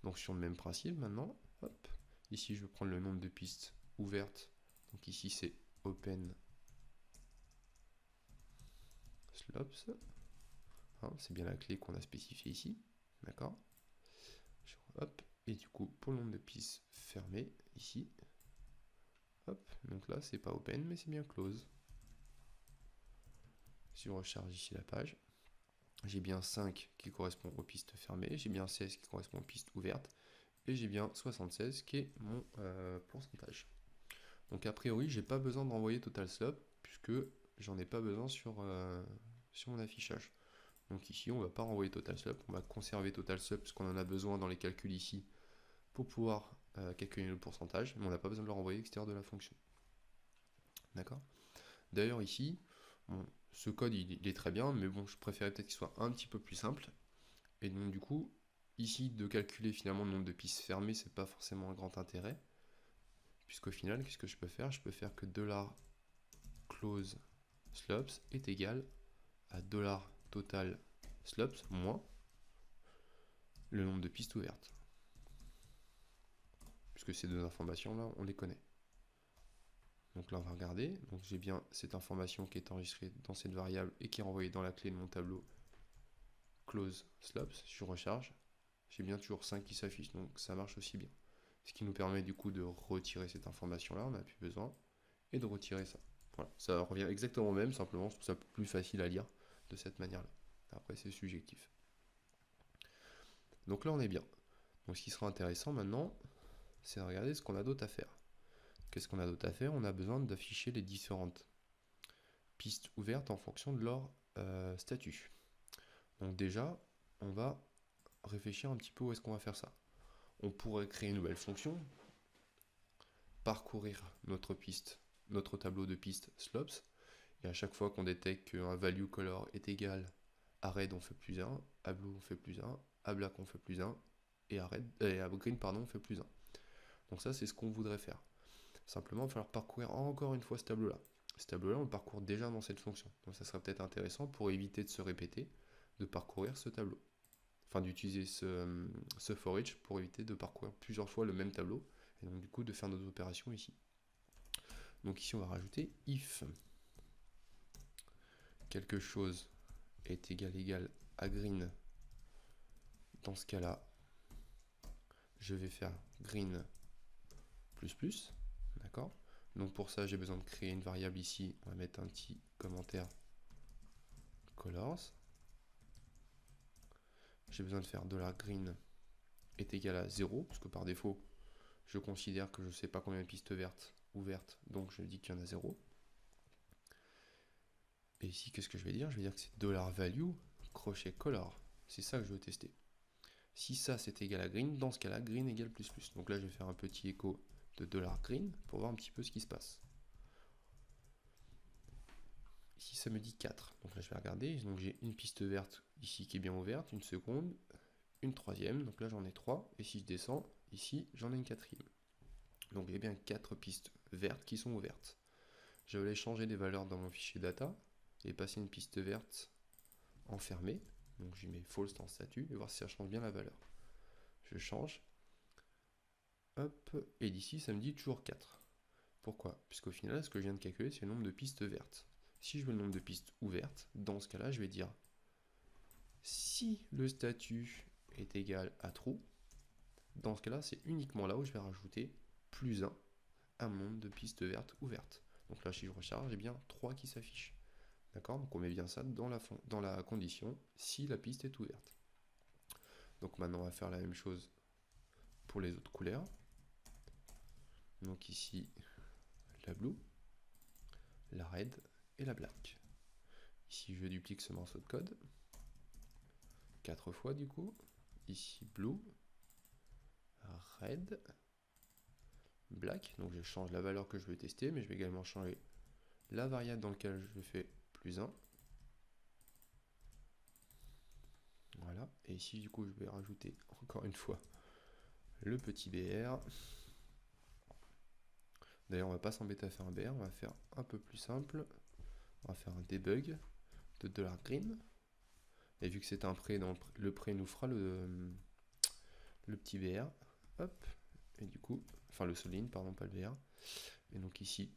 Donc sur le même principe, maintenant, hop, ici, je vais prendre le nombre de pistes ouvertes. Donc ici, c'est open slopes. Hein, c'est bien la clé qu'on a spécifiée ici. D'accord? Hop, et du coup, pour le nombre de pistes fermées, ici, hop, donc là, c'est pas open, mais c'est bien close. Si je recharge ici la page, j'ai bien 5 qui correspond aux pistes fermées, j'ai bien 16 qui correspond aux pistes ouvertes, et j'ai bien 76 qui est mon pourcentage. Donc a priori, j'ai pas besoin d'envoyer total slope, puisque j'en ai pas besoin sur mon affichage. Donc ici, on ne va pas renvoyer total slope, on va conserver total slope parce qu'on en a besoin dans les calculs ici pour pouvoir calculer le pourcentage, mais on n'a pas besoin de le renvoyer extérieur de la fonction. D'accord? D'ailleurs ici, bon, ce code il est très bien, mais bon, je préférais peut-être qu'il soit un petit peu plus simple. Et donc du coup, ici, de calculer finalement le nombre de pistes fermées, c'est pas forcément un grand intérêt. Puisqu'au final, qu'est-ce que je peux faire? Je peux faire que $close slopes est égal à $total slopes moins le nombre de pistes ouvertes. Puisque ces deux informations-là, on les connaît. Donc là, on va regarder. Donc j'ai bien cette information qui est enregistrée dans cette variable et qui est renvoyée dans la clé de mon tableau close slopes. Si je recharge, j'ai bien toujours 5 qui s'affichent, donc ça marche aussi bien. Ce qui nous permet du coup de retirer cette information-là, on n'a plus besoin, et de retirer ça. Voilà, ça revient exactement au même, simplement je trouve ça plus facile à lire de cette manière-là. Après, c'est subjectif. Donc là, on est bien. Donc ce qui sera intéressant maintenant, c'est de regarder ce qu'on a d'autre à faire. Qu'est-ce qu'on a d'autre à faire? On a besoin d'afficher les différentes pistes ouvertes en fonction de leur statut. Donc déjà, on va réfléchir un petit peu où est-ce qu'on va faire ça. On pourrait créer une nouvelle fonction, parcourir notre piste, notre tableau de pistes slopes, et à chaque fois qu'on détecte qu'un value color est égal à red on fait plus 1, à blue on fait plus 1, à black on fait plus 1, et à green pardon, on fait plus 1. Donc ça c'est ce qu'on voudrait faire. Simplement, il va falloir parcourir encore une fois ce tableau-là. Ce tableau-là, on le parcourt déjà dans cette fonction. Donc ça serait peut-être intéressant pour éviter de se répéter, de parcourir ce tableau. Enfin, d'utiliser ce for each pour éviter de parcourir plusieurs fois le même tableau, et donc du coup de faire nos opérations ici. Donc ici, on va rajouter if quelque chose est égal à green. Dans ce cas-là, je vais faire green plus, d'accord? Donc pour ça, j'ai besoin de créer une variable ici. On va mettre un petit commentaire colors. J'ai besoin de faire $green est égal à 0, parce que par défaut, je considère que je ne sais pas combien de pistes vertes ouvertes, donc je dis qu'il y en a 0. Et ici, qu'est-ce que je vais dire? Je vais dire que c'est $value crochet color. C'est ça que je veux tester. Si ça c'est égal à green, dans ce cas-là, green égale plus. Donc là, je vais faire un petit écho de $green pour voir un petit peu ce qui se passe. Ici, ça me dit 4. Donc là, je vais regarder. Donc j'ai une piste verte ici qui est bien ouverte, une seconde, une troisième. Donc là, j'en ai 3. Et si je descends, ici, j'en ai une quatrième. Donc j'ai bien 4 pistes vertes qui sont ouvertes. Je vais aller changer des valeurs dans mon fichier data et passer une piste verte en fermée. Donc j'y mets false dans statut et voir si ça change bien la valeur. Je change. Hop, et d'ici, ça me dit toujours 4. Pourquoi? Puisqu'au final, ce que je viens de calculer, c'est le nombre de pistes vertes. Si je veux le nombre de pistes ouvertes, dans ce cas-là, je vais dire si le statut est égal à true, dans ce cas-là, c'est uniquement là où je vais rajouter plus 1 à mon nombre de pistes vertes ouvertes. Donc là, si je recharge, j'ai bien 3 qui s'affichent. D'accord? Donc on met bien ça dans la condition si la piste est ouverte. Donc maintenant, on va faire la même chose pour les autres couleurs. Donc ici, la blue, la red et la black. Ici, je duplique ce morceau de code. 4 fois du coup. Ici, blue, red, black. Donc je change la valeur que je veux tester, mais je vais également changer la variable dans laquelle je fais plus 1. Voilà. Et ici, du coup, je vais rajouter encore une fois le petit BR. D'ailleurs, on va pas s'embêter à faire un BR, on va faire un peu plus simple. On va faire un debug de $green. Et vu que c'est un prêt, le prêt nous fera le petit BR. Hop. Et du coup, enfin le solin, pardon, pas le BR. Et donc ici,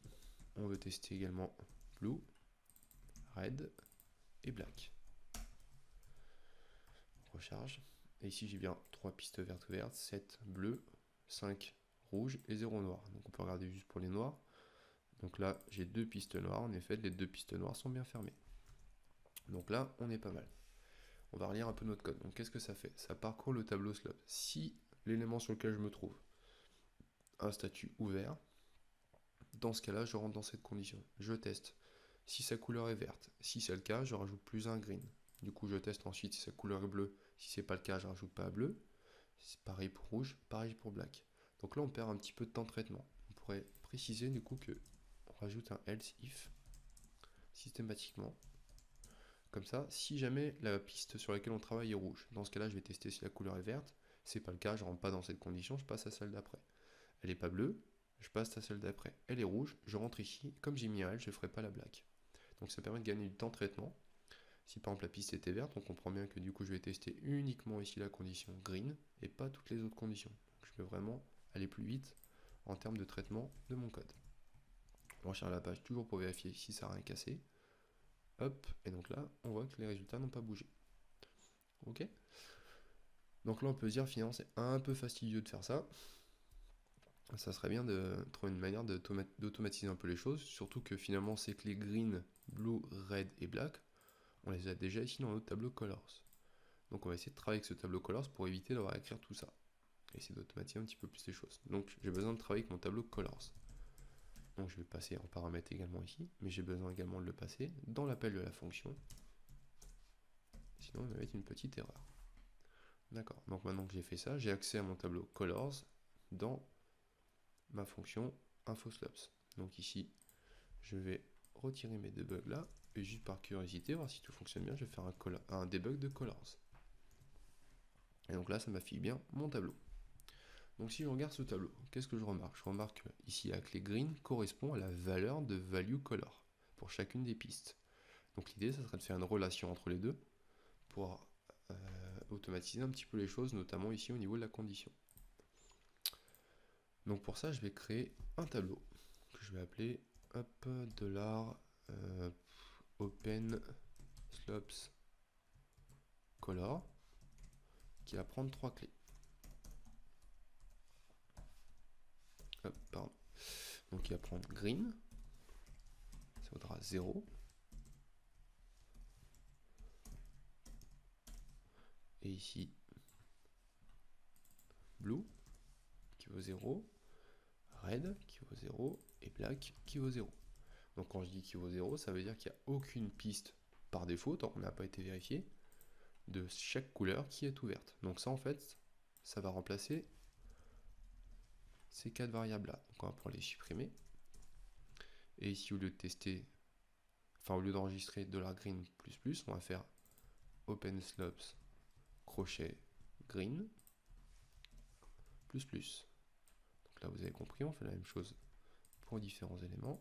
on veut tester également blue, red et black. On recharge. Et ici, j'ai bien 3 pistes vertes ouvertes, 7 bleues, 5 rouges et 0 noir. Donc on peut regarder juste pour les noirs. Donc là, j'ai 2 pistes noires. En effet, les 2 pistes noires sont bien fermées. Donc là, on est pas mal. On va relire un peu notre code. Donc qu'est-ce que ça fait? Ça parcourt le tableau slope. Si l'élément sur lequel je me trouve a un statut ouvert, dans ce cas-là, je rentre dans cette condition. Je teste. Si sa couleur est verte, si c'est le cas, je rajoute plus un green. Du coup, je teste ensuite si sa couleur est bleue. Si c'est pas le cas, je rajoute pas à bleu. C'est pareil pour rouge, pareil pour black. Donc là, on perd un petit peu de temps de traitement. On pourrait préciser du coup que on rajoute un else if systématiquement. Comme ça, si jamais la piste sur laquelle on travaille est rouge, dans ce cas-là, je vais tester si la couleur est verte. C'est pas le cas, je rentre pas dans cette condition, je passe à celle d'après. Elle est pas bleue, je passe à celle d'après. Elle est rouge, je rentre ici. Comme j'ai mis un L, je ne ferai pas la black. Donc ça permet de gagner du temps de traitement. Si par exemple la piste était verte, on comprend bien que du coup je vais tester uniquement ici la condition green et pas toutes les autres conditions. Donc je peux vraiment aller plus vite en termes de traitement de mon code. On recherche la page toujours pour vérifier si ça n'a rien cassé. Hop, et donc là, on voit que les résultats n'ont pas bougé. Ok. Donc là, on peut se dire finalement c'est un peu fastidieux de faire ça. Ça serait bien de trouver une manière d'automatiser un peu les choses, surtout que finalement ces clés green, blue, red et black, on les a déjà ici dans notre tableau colors. Donc on va essayer de travailler avec ce tableau colors pour éviter d'avoir à écrire tout ça. Et essayer d'automatiser un petit peu plus les choses. Donc j'ai besoin de travailler avec mon tableau colors. Donc je vais le passer en paramètre également ici, mais j'ai besoin également de le passer dans l'appel de la fonction. Sinon il va mettre une petite erreur. D'accord, donc maintenant que j'ai fait ça, j'ai accès à mon tableau colors dans ma fonction InfoSlopes. Donc ici, je vais retirer mes debugs là, et juste par curiosité, voir si tout fonctionne bien, je vais faire un debug de colors. Et donc là, ça m'affiche bien mon tableau. Donc si je regarde ce tableau, qu'est-ce que je remarque? Je remarque que ici, la clé green correspond à la valeur de value color pour chacune des pistes. Donc l'idée, ça serait de faire une relation entre les deux pour automatiser un petit peu les choses, notamment ici au niveau de la condition. Donc pour ça, je vais créer un tableau que je vais appeler $open slopes color qui va prendre 3 clés. Pardon. Donc il va prendre green, ça vaudra 0. Et ici, blue qui vaut 0, red qui vaut 0 et black qui vaut 0. Donc quand je dis qui vaut 0, ça veut dire qu'il n'y a aucune piste par défaut, tant qu'on n'a pas été vérifié, de chaque couleur qui est ouverte. Donc ça en fait, ça va remplacer ces 4 variables là. Donc on va pouvoir les supprimer. Et ici, au lieu de tester, enfin au lieu d'enregistrer $green++, on va faire OpenSlopes crochet green ++. Donc là, vous avez compris, on fait la même chose pour différents éléments.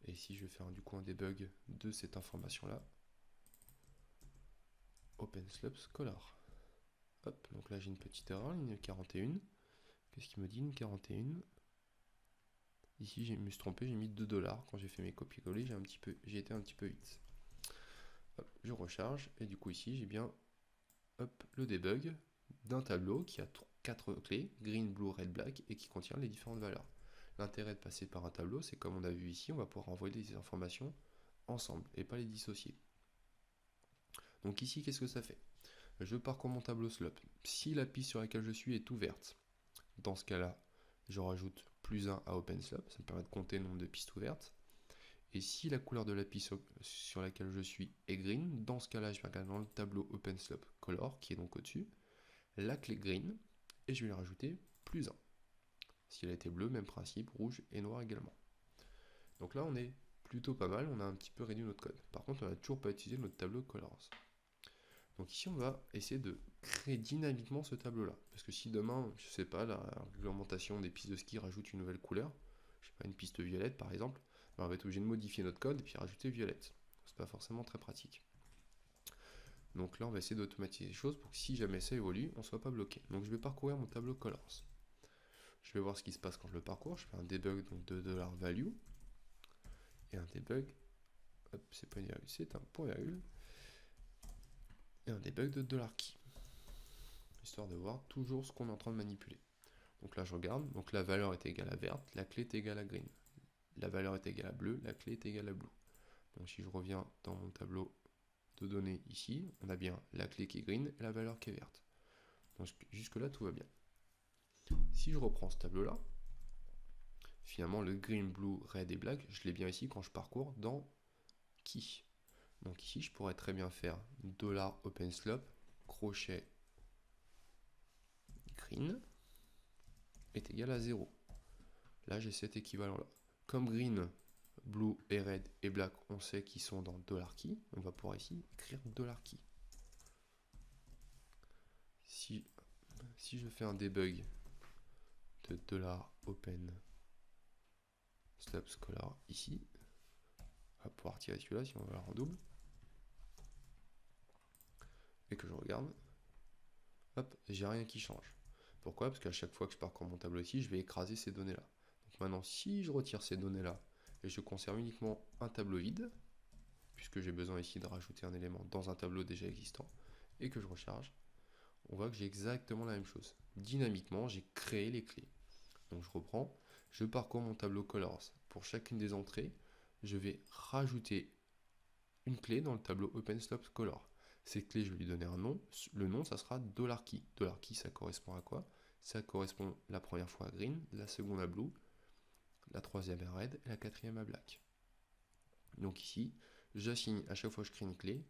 Et ici, je vais faire du coup un debug de cette information-là. OpenSlopes color. Hop, donc là j'ai une petite erreur, ligne 41. Qu'est-ce qu'il me dit, ligne 41? Ici, je me suis trompé, j'ai mis $2. Quand j'ai fait mes copier-coller, j'ai été un petit peu vite. Hop, je recharge, et du coup ici, j'ai bien le debug d'un tableau qui a 4 clés, green, blue, red, black, et qui contient les différentes valeurs. L'intérêt de passer par un tableau, c'est comme on a vu ici, on va pouvoir envoyer les informations ensemble, et pas les dissocier. Donc ici, qu'est-ce que ça fait? Je parcours mon tableau slope. Si la piste sur laquelle je suis est ouverte, dans ce cas-là, je rajoute +1 à OpenSlope, ça me permet de compter le nombre de pistes ouvertes. Et si la couleur de la piste sur laquelle je suis est green, dans ce cas-là, je vais regarder dans le tableau OpenSlope Color, qui est donc au-dessus, la clé green, et je vais lui rajouter +1. Si elle était bleue, même principe, rouge et noir également. Donc là, on est plutôt pas mal, on a un petit peu réduit notre code. Par contre, on n'a toujours pas utilisé notre tableau Colors. Donc ici, on va essayer de créer dynamiquement ce tableau-là. Parce que si demain, je sais pas, la réglementation des pistes de ski rajoute une nouvelle couleur, je sais pas, une piste violette par exemple, on va être obligé de modifier notre code et puis rajouter violette. C'est pas forcément très pratique. Donc là, on va essayer d'automatiser les choses pour que si jamais ça évolue, on ne soit pas bloqué. Donc je vais parcourir mon tableau colors. Je vais voir ce qui se passe quand je le parcours. Je fais un debug donc de $value et un debug, hop, c'est pas une virgule, c'est un point virgule, et un debug de $key, histoire de voir toujours ce qu'on est en train de manipuler. Donc là je regarde, donc la valeur est égale à verte, la clé est égale à green. La valeur est égale à bleu, la clé est égale à blue. Donc si je reviens dans mon tableau de données ici, on a bien la clé qui est green et la valeur qui est verte. Donc jusque là tout va bien. Si je reprends ce tableau là, finalement le green, blue, red et black, je l'ai bien ici quand je parcours dans key. Donc ici, je pourrais très bien faire $OpenSlope, crochet green est égal à 0. Là, j'ai cet équivalent-là. Comme green, blue et red et black, on sait qu'ils sont dans $key, on va pouvoir ici écrire $key. Si je fais un debug de $OpenSlopesColor ici, on va pouvoir tirer celui-là si on veut la en double, et que je regarde, hop, j'ai rien qui change. Pourquoi? Parce qu'à chaque fois que je parcours mon tableau ici, je vais écraser ces données-là. Donc maintenant, si je retire ces données-là, et je conserve uniquement un tableau vide, puisque j'ai besoin ici de rajouter un élément dans un tableau déjà existant, et que je recharge, on voit que j'ai exactement la même chose. Dynamiquement, j'ai créé les clés. Donc je reprends, je parcours mon tableau Colors. Pour chacune des entrées, je vais rajouter une clé dans le tableau OpenSlopesColor. Cette clé, je vais lui donner un nom. Le nom, ça sera $key. $key, ça correspond à quoi? Ça correspond la première fois à green, la seconde à blue, la troisième à red et la quatrième à black. Donc ici, j'assigne à chaque fois que je crée une clé,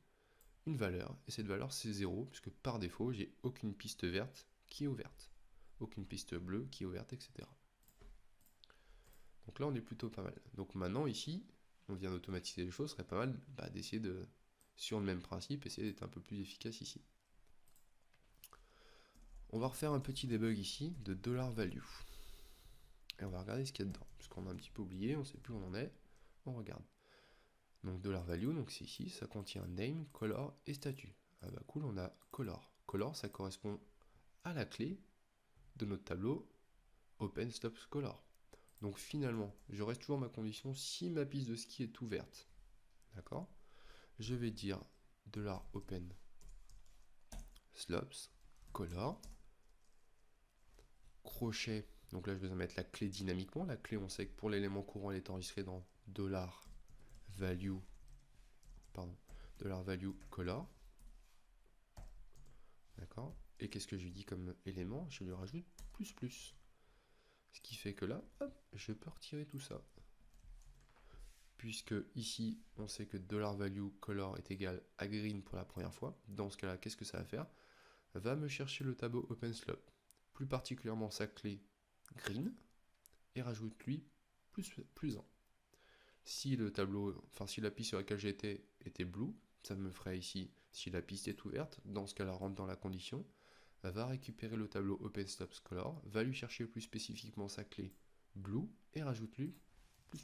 une valeur, et cette valeur c'est 0, puisque par défaut, j'ai aucune piste verte qui est ouverte, aucune piste bleue qui est ouverte, etc. Donc là, on est plutôt pas mal. Donc maintenant, ici, on vient d'automatiser les choses, ce serait pas mal d'essayer de, sur le même principe, essayer d'être un peu plus efficace ici. On va refaire un petit debug ici de $value. Et on va regarder ce qu'il y a dedans, puisqu'on a un petit peu oublié, on ne sait plus où on en est. On regarde. Donc $value, donc c'est ici, ça contient name, color et statut. Ah bah cool, on a color. Color, ça correspond à la clé de notre tableau OpenSlopesColor. Donc finalement, je reste toujours ma condition si ma piste de ski est ouverte. D'accord? Je vais dire $OpenSlopesColor, crochet. Donc là, je vais mettre la clé dynamiquement. La clé, on sait que pour l'élément courant, elle est enregistrée dans $value $value_color. D'accord? Et qu'est-ce que je lui dis comme élément? Je lui rajoute ++. Ce qui fait que là, hop, je peux retirer tout ça. Puisque ici, on sait que $value_color est égal à green pour la première fois. Dans ce cas-là, qu'est-ce que ça va faire? Va me chercher le tableau OpenSlope, plus particulièrement sa clé green, et rajoute-lui +1. Si le tableau, enfin si la piste sur laquelle j'étais était blue, ça me ferait ici, si la piste est ouverte, dans ce cas-là, rentre dans la condition, va récupérer le tableau OpenSlopesColor, va lui chercher plus spécifiquement sa clé blue, et rajoute-lui ++.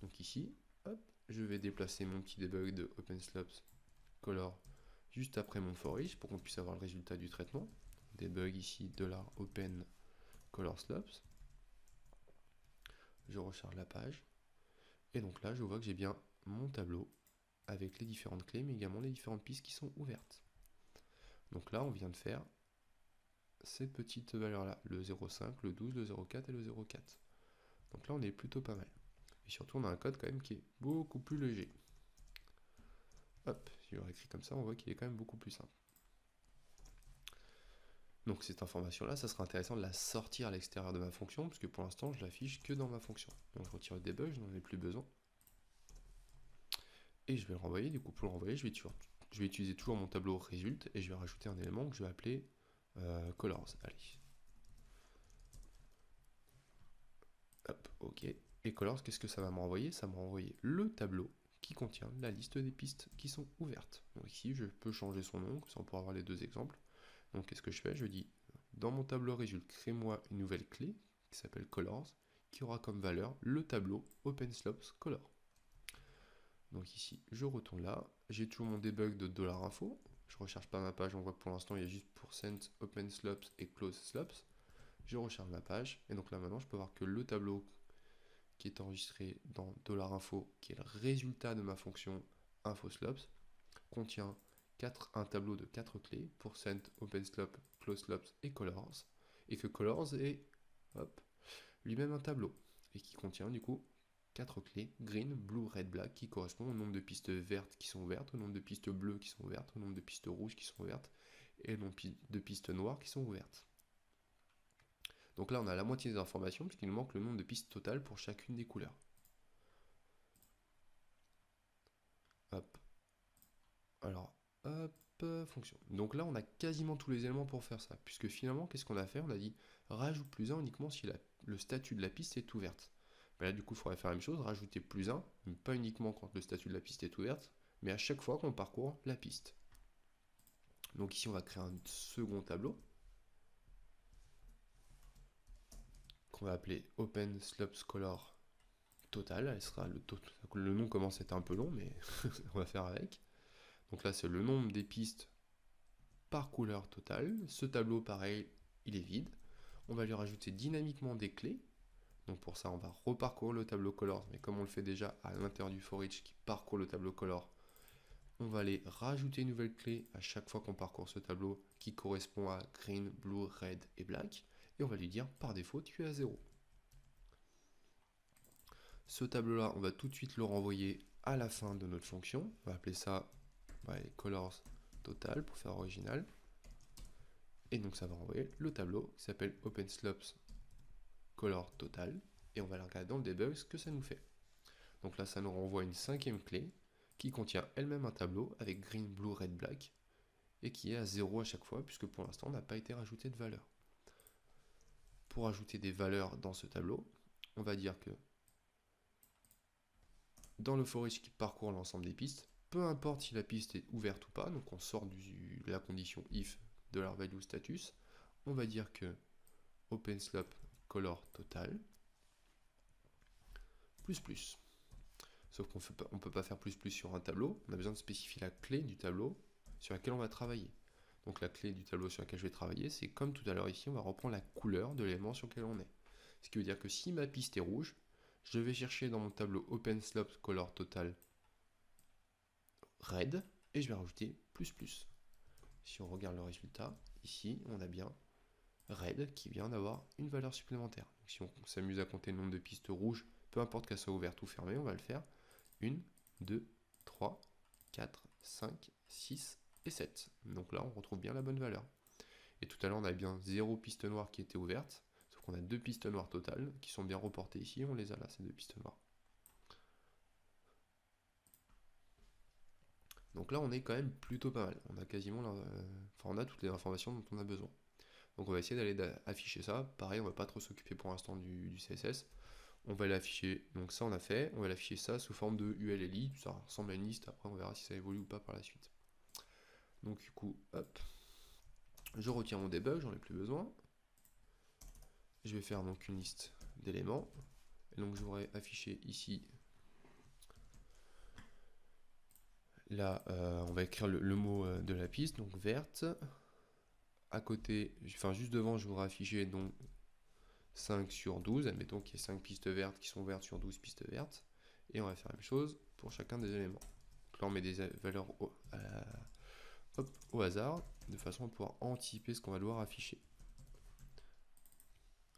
Donc ici, hop, je vais déplacer mon petit debug de OpenSlopesColor juste après mon for each pour qu'on puisse avoir le résultat du traitement. Debug ici $OpenColorSlopes. Je recharge la page. Et donc là, je vois que j'ai bien mon tableau avec les différentes clés, mais également les différentes pistes qui sont ouvertes. Donc là, on vient de faire ces petites valeurs-là, le 0,5, le 12, le 0,4 et le 0,4. Donc là, on est plutôt pas mal. Et surtout, on a un code quand même qui est beaucoup plus léger. Hop, si je réécris comme ça, on voit qu'il est quand même beaucoup plus simple. Donc cette information-là, ça sera intéressant de la sortir à l'extérieur de ma fonction, puisque pour l'instant, je l'affiche que dans ma fonction. Donc je retire le debug, je n'en ai plus besoin. Et je vais le renvoyer. Du coup, pour le renvoyer, je vais utiliser toujours mon tableau résulte, et je vais rajouter un élément que je vais appeler colors. Allez. Hop, ok. Et colors, qu'est-ce que ça va me renvoyer? Ça va me renvoyer le tableau qui contient la liste des pistes qui sont ouvertes. Donc ici, je peux changer son nom, ça on pourra avoir les deux exemples. Donc qu'est-ce que je fais? Je dis, dans mon tableau résulte, crée-moi une nouvelle clé qui s'appelle colors, qui aura comme valeur le tableau OpenSlopesColor. Donc ici, je retourne là, j'ai toujours mon debug de $info, je ne recharge pas ma page, on voit que pour l'instant il y a juste %OpenSlopes et closeSlopes. Je recharge ma page, et donc là maintenant je peux voir que le tableau qui est enregistré dans $info, qui est le résultat de ma fonction InfoSlopes, contient un tableau de 4 clés, %OpenSlope, closeSlopes et colors, et que colors est lui-même un tableau, et qui contient du coup 4 clés, green, blue, red, black, qui correspondent au nombre de pistes vertes qui sont ouvertes, au nombre de pistes bleues qui sont ouvertes, au nombre de pistes rouges qui sont ouvertes, et au nombre de pistes noires qui sont ouvertes. Donc là, on a la moitié des informations, puisqu'il nous manque le nombre de pistes totales pour chacune des couleurs. Hop. Alors, hop, fonction. Donc là, on a quasiment tous les éléments pour faire ça, puisque finalement, qu'est-ce qu'on a fait? On a dit rajoute plus 1 uniquement si le statut de la piste est ouverte. Ben là, du coup, il faudrait faire la même chose, rajouter plus 1, mais pas uniquement quand le statut de la piste est ouverte, mais à chaque fois qu'on parcourt la piste. Donc ici, on va créer un second tableau, qu'on va appeler Open Slopes Color Total. Elle sera le nom commence à être un peu long, mais on va faire avec. Donc là, c'est le nombre des pistes par couleur totale. Ce tableau, pareil, il est vide. On va lui rajouter dynamiquement des clés. Donc pour ça, on va reparcourir le tableau color, mais comme on le fait déjà à l'intérieur du for each qui parcourt le tableau color, on va aller rajouter une nouvelle clé à chaque fois qu'on parcourt ce tableau qui correspond à green, blue, red et black. Et on va lui dire par défaut, tu es à 0. Ce tableau-là, on va tout de suite le renvoyer à la fin de notre fonction. On va appeler ça colors total pour faire original. Et donc ça va renvoyer le tableau qui s'appelle OpenSlopes Color Total. Et on va la regarder dans le debug ce que ça nous fait. Donc là, ça nous renvoie une cinquième clé qui contient elle-même un tableau avec green, blue, red, black et qui est à 0 à chaque fois puisque pour l'instant, on n'a pas été rajouté de valeur. Pour ajouter des valeurs dans ce tableau, on va dire que dans le for each qui parcourt l'ensemble des pistes, peu importe si la piste est ouverte ou pas, donc on sort de la condition if de leur value status, on va dire que OpenSlope color total plus. Sauf qu'on ne peut pas faire plus sur un tableau, on a besoin de spécifier la clé du tableau sur laquelle on va travailler. Donc la clé du tableau sur laquelle je vais travailler, c'est comme tout à l'heure ici, on va reprendre la couleur de l'élément sur lequel on est. Ce qui veut dire que si ma piste est rouge, je vais chercher dans mon tableau OpenSlopes color total red et je vais rajouter plus. Si on regarde le résultat, ici on a bien red qui vient d'avoir une valeur supplémentaire. Donc si on s'amuse à compter le nombre de pistes rouges, peu importe qu'elles soient ouvertes ou fermées, on va le faire 1, 2, 3, 4, 5, 6 et 7. Donc là on retrouve bien la bonne valeur. Et tout à l'heure on avait bien 0 piste noire qui était ouverte, sauf qu'on a 2 pistes noires totales qui sont bien reportées ici, on les a là ces 2 pistes noires. Donc là, on est quand même plutôt pas mal. On a quasiment, on a toutes les informations dont on a besoin. Donc on va essayer d'aller afficher ça. Pareil, on va pas trop s'occuper pour l'instant du CSS. On va l'afficher. Donc ça, on a fait. On va l'afficher ça sous forme de ULLI. Ça ressemble à une liste. Après, on verra si ça évolue ou pas par la suite. Donc du coup, hop. Je retire mon debug, j'en ai plus besoin. Je vais faire donc une liste d'éléments. Et donc je voudrais afficher ici. Là, on va écrire le mot de la piste, donc verte. À côté, enfin juste devant, je voudrais afficher donc 5 sur 12. Admettons qu'il y ait 5 pistes vertes qui sont ouvertes sur 12 pistes vertes. Et on va faire la même chose pour chacun des éléments. Donc là, on met des valeurs au hasard, de façon à pouvoir anticiper ce qu'on va devoir afficher.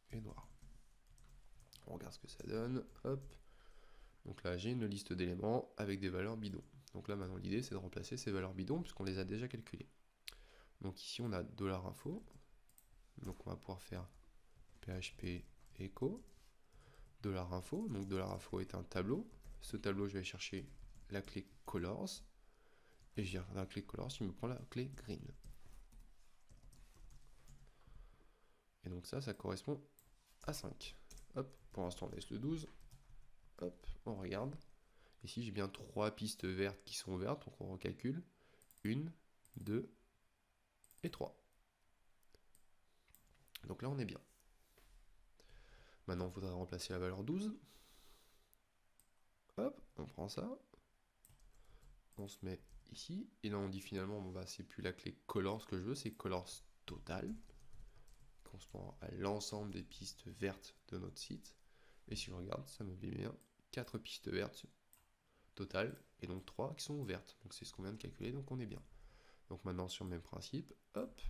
Et noir. On regarde ce que ça donne. Hop. Donc là, j'ai une liste d'éléments avec des valeurs bidons. Donc là, maintenant, l'idée, c'est de remplacer ces valeurs bidons puisqu'on les a déjà calculées. Donc ici, on a $info. Donc on va pouvoir faire PHP echo $info. Donc $info est un tableau. Ce tableau, je vais chercher la clé colors. Et je viens la clé colors, il me prend la clé green. Et donc ça correspond à 5. Hop, pour l'instant, on laisse le 12. Hop, on regarde. Ici, j'ai bien 3 pistes vertes qui sont ouvertes, donc on recalcule. 1, 2 et 3. Donc là, on est bien. Maintenant, on voudrait remplacer la valeur 12. Hop, on prend ça. On se met ici. Et là, on dit finalement, bon, bah, c'est plus la clé colors que je veux, c'est colors total. Correspond à l'ensemble des pistes vertes de notre site. Et si je regarde, ça me dit bien 4 pistes vertes totales, et donc 3 qui sont ouvertes. Donc c'est ce qu'on vient de calculer, donc on est bien. Donc maintenant, sur le même principe, hop,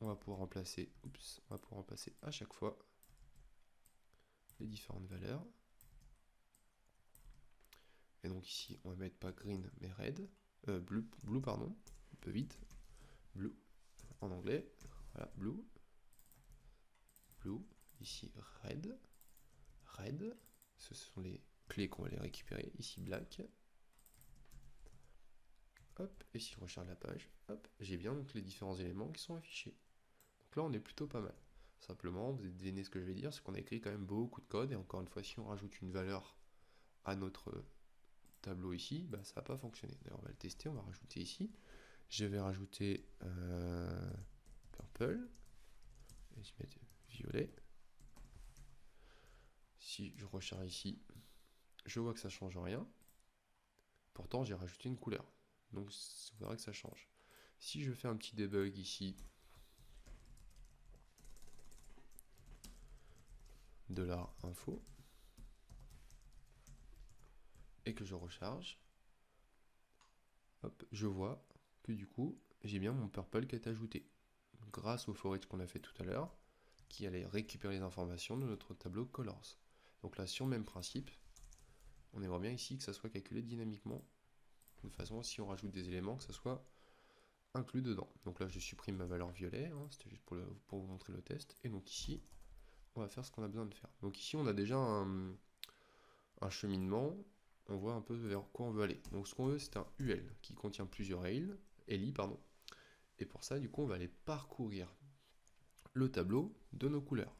on va pouvoir remplacer, à chaque fois les différentes valeurs. Et donc ici, on va mettre pas green, mais red, blue, pardon, un peu vite, blue en anglais, voilà, blue, blue, ici red, red, ce sont les clés qu'on va les récupérer, ici black, hop, et si je recharge la page, hop, j'ai bien donc les différents éléments qui sont affichés. Donc là on est plutôt pas mal. Simplement, vous devinez ce que je vais dire, c'est qu'on a écrit quand même beaucoup de code, et encore une fois, si on rajoute une valeur à notre tableau ici, bah, ça va pas fonctionner. D'ailleurs, on va le tester, on va rajouter ici. Je vais rajouter purple, et je vais mettre violet. Si je recharge ici, je vois que ça change rien. Pourtant, j'ai rajouté une couleur. Donc, il faudrait que ça change. Si je fais un petit debug ici, $info, et que je recharge, hop, je vois que du coup, j'ai bien mon purple qui est ajouté. Grâce au for each qu'on a fait tout à l'heure, qui allait récupérer les informations de notre tableau colors. Donc là, sur le même principe, on aimerait bien ici que ça soit calculé dynamiquement, de façon si on rajoute des éléments, que ça soit inclus dedans. Donc là, je supprime ma valeur violet, hein, c'était juste pour vous montrer le test. Et donc ici, on va faire ce qu'on a besoin de faire. Donc ici, on a déjà un cheminement, on voit un peu vers quoi on veut aller. Donc ce qu'on veut, c'est un UL qui contient plusieurs LI, pardon. Et pour ça, du coup, on va aller parcourir le tableau de nos couleurs.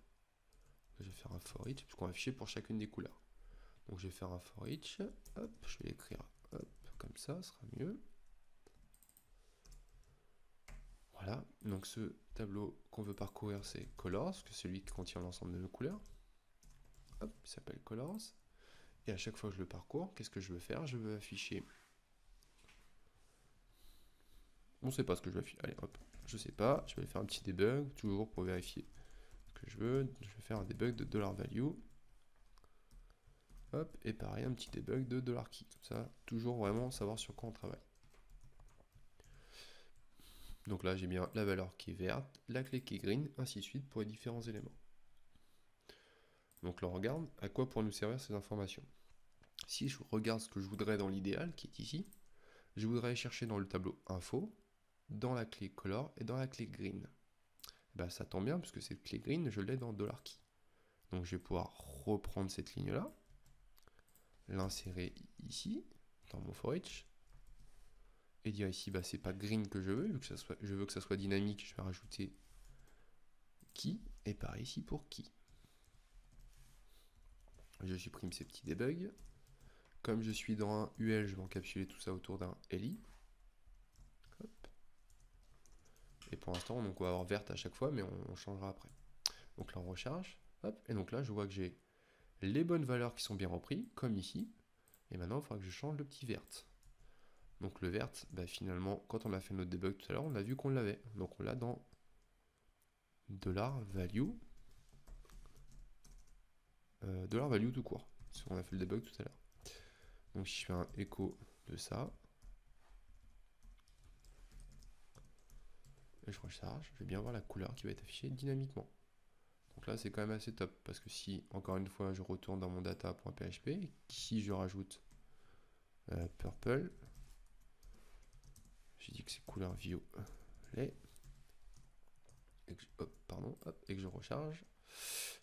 Je vais faire un for each, puisqu'on va afficher pour chacune des couleurs. Donc je vais faire un for each, hop, je vais l'écrire comme ça, ce sera mieux. Voilà, donc ce tableau qu'on veut parcourir, c'est colors, que c'est celui qui contient l'ensemble de nos couleurs. Hop, il s'appelle colors. Et à chaque fois que je le parcours, qu'est-ce que je veux faire? Je veux afficher. On ne sait pas ce que je veux afficher. Allez, hop, je sais pas. Je vais faire un petit debug, toujours pour vérifier ce que je veux. Je vais faire un debug de $value. Hop, et pareil, un petit debug de $key. Comme ça, toujours vraiment savoir sur quoi on travaille. Donc là, j'ai bien la valeur qui est verte, la clé qui est green, ainsi de suite pour les différents éléments. Donc là, on regarde à quoi pourraient nous servir ces informations. Si je regarde ce que je voudrais dans l'idéal, qui est ici, je voudrais aller chercher dans le tableau info, dans la clé color et dans la clé green. Bah, ça tombe bien, puisque cette clé green, je l'ai dans $key. Donc je vais pouvoir reprendre cette ligne-là, l'insérer ici, dans mon for each, et dire ici, bah, c'est pas green que je veux, vu que je veux que ça soit dynamique, je vais rajouter key, et pareil ici pour key. Je supprime ces petits debugs. Comme je suis dans un UL, je vais encapsuler tout ça autour d'un LI. Hop. Et pour l'instant, on va avoir verte à chaque fois, mais on changera après. Donc là, on recharge. Hop. Et donc là, je vois que j'ai les bonnes valeurs qui sont bien reprises, comme ici. Et maintenant, il faudra que je change le petit vert. Donc le vert, bah, finalement, quand on a fait notre debug tout à l'heure, on a vu qu'on l'avait. Donc on l'a dans $value. $value tout court. Parce qu'on a fait le debug tout à l'heure. Donc si je fais un écho de ça, et je recharge, je vais bien voir la couleur qui va être affichée dynamiquement. Donc là, c'est quand même assez top, parce que si, encore une fois, je retourne dans mon data.php, et ici je rajoute purple, j'ai dit que c'est couleur violet, et que je recharge.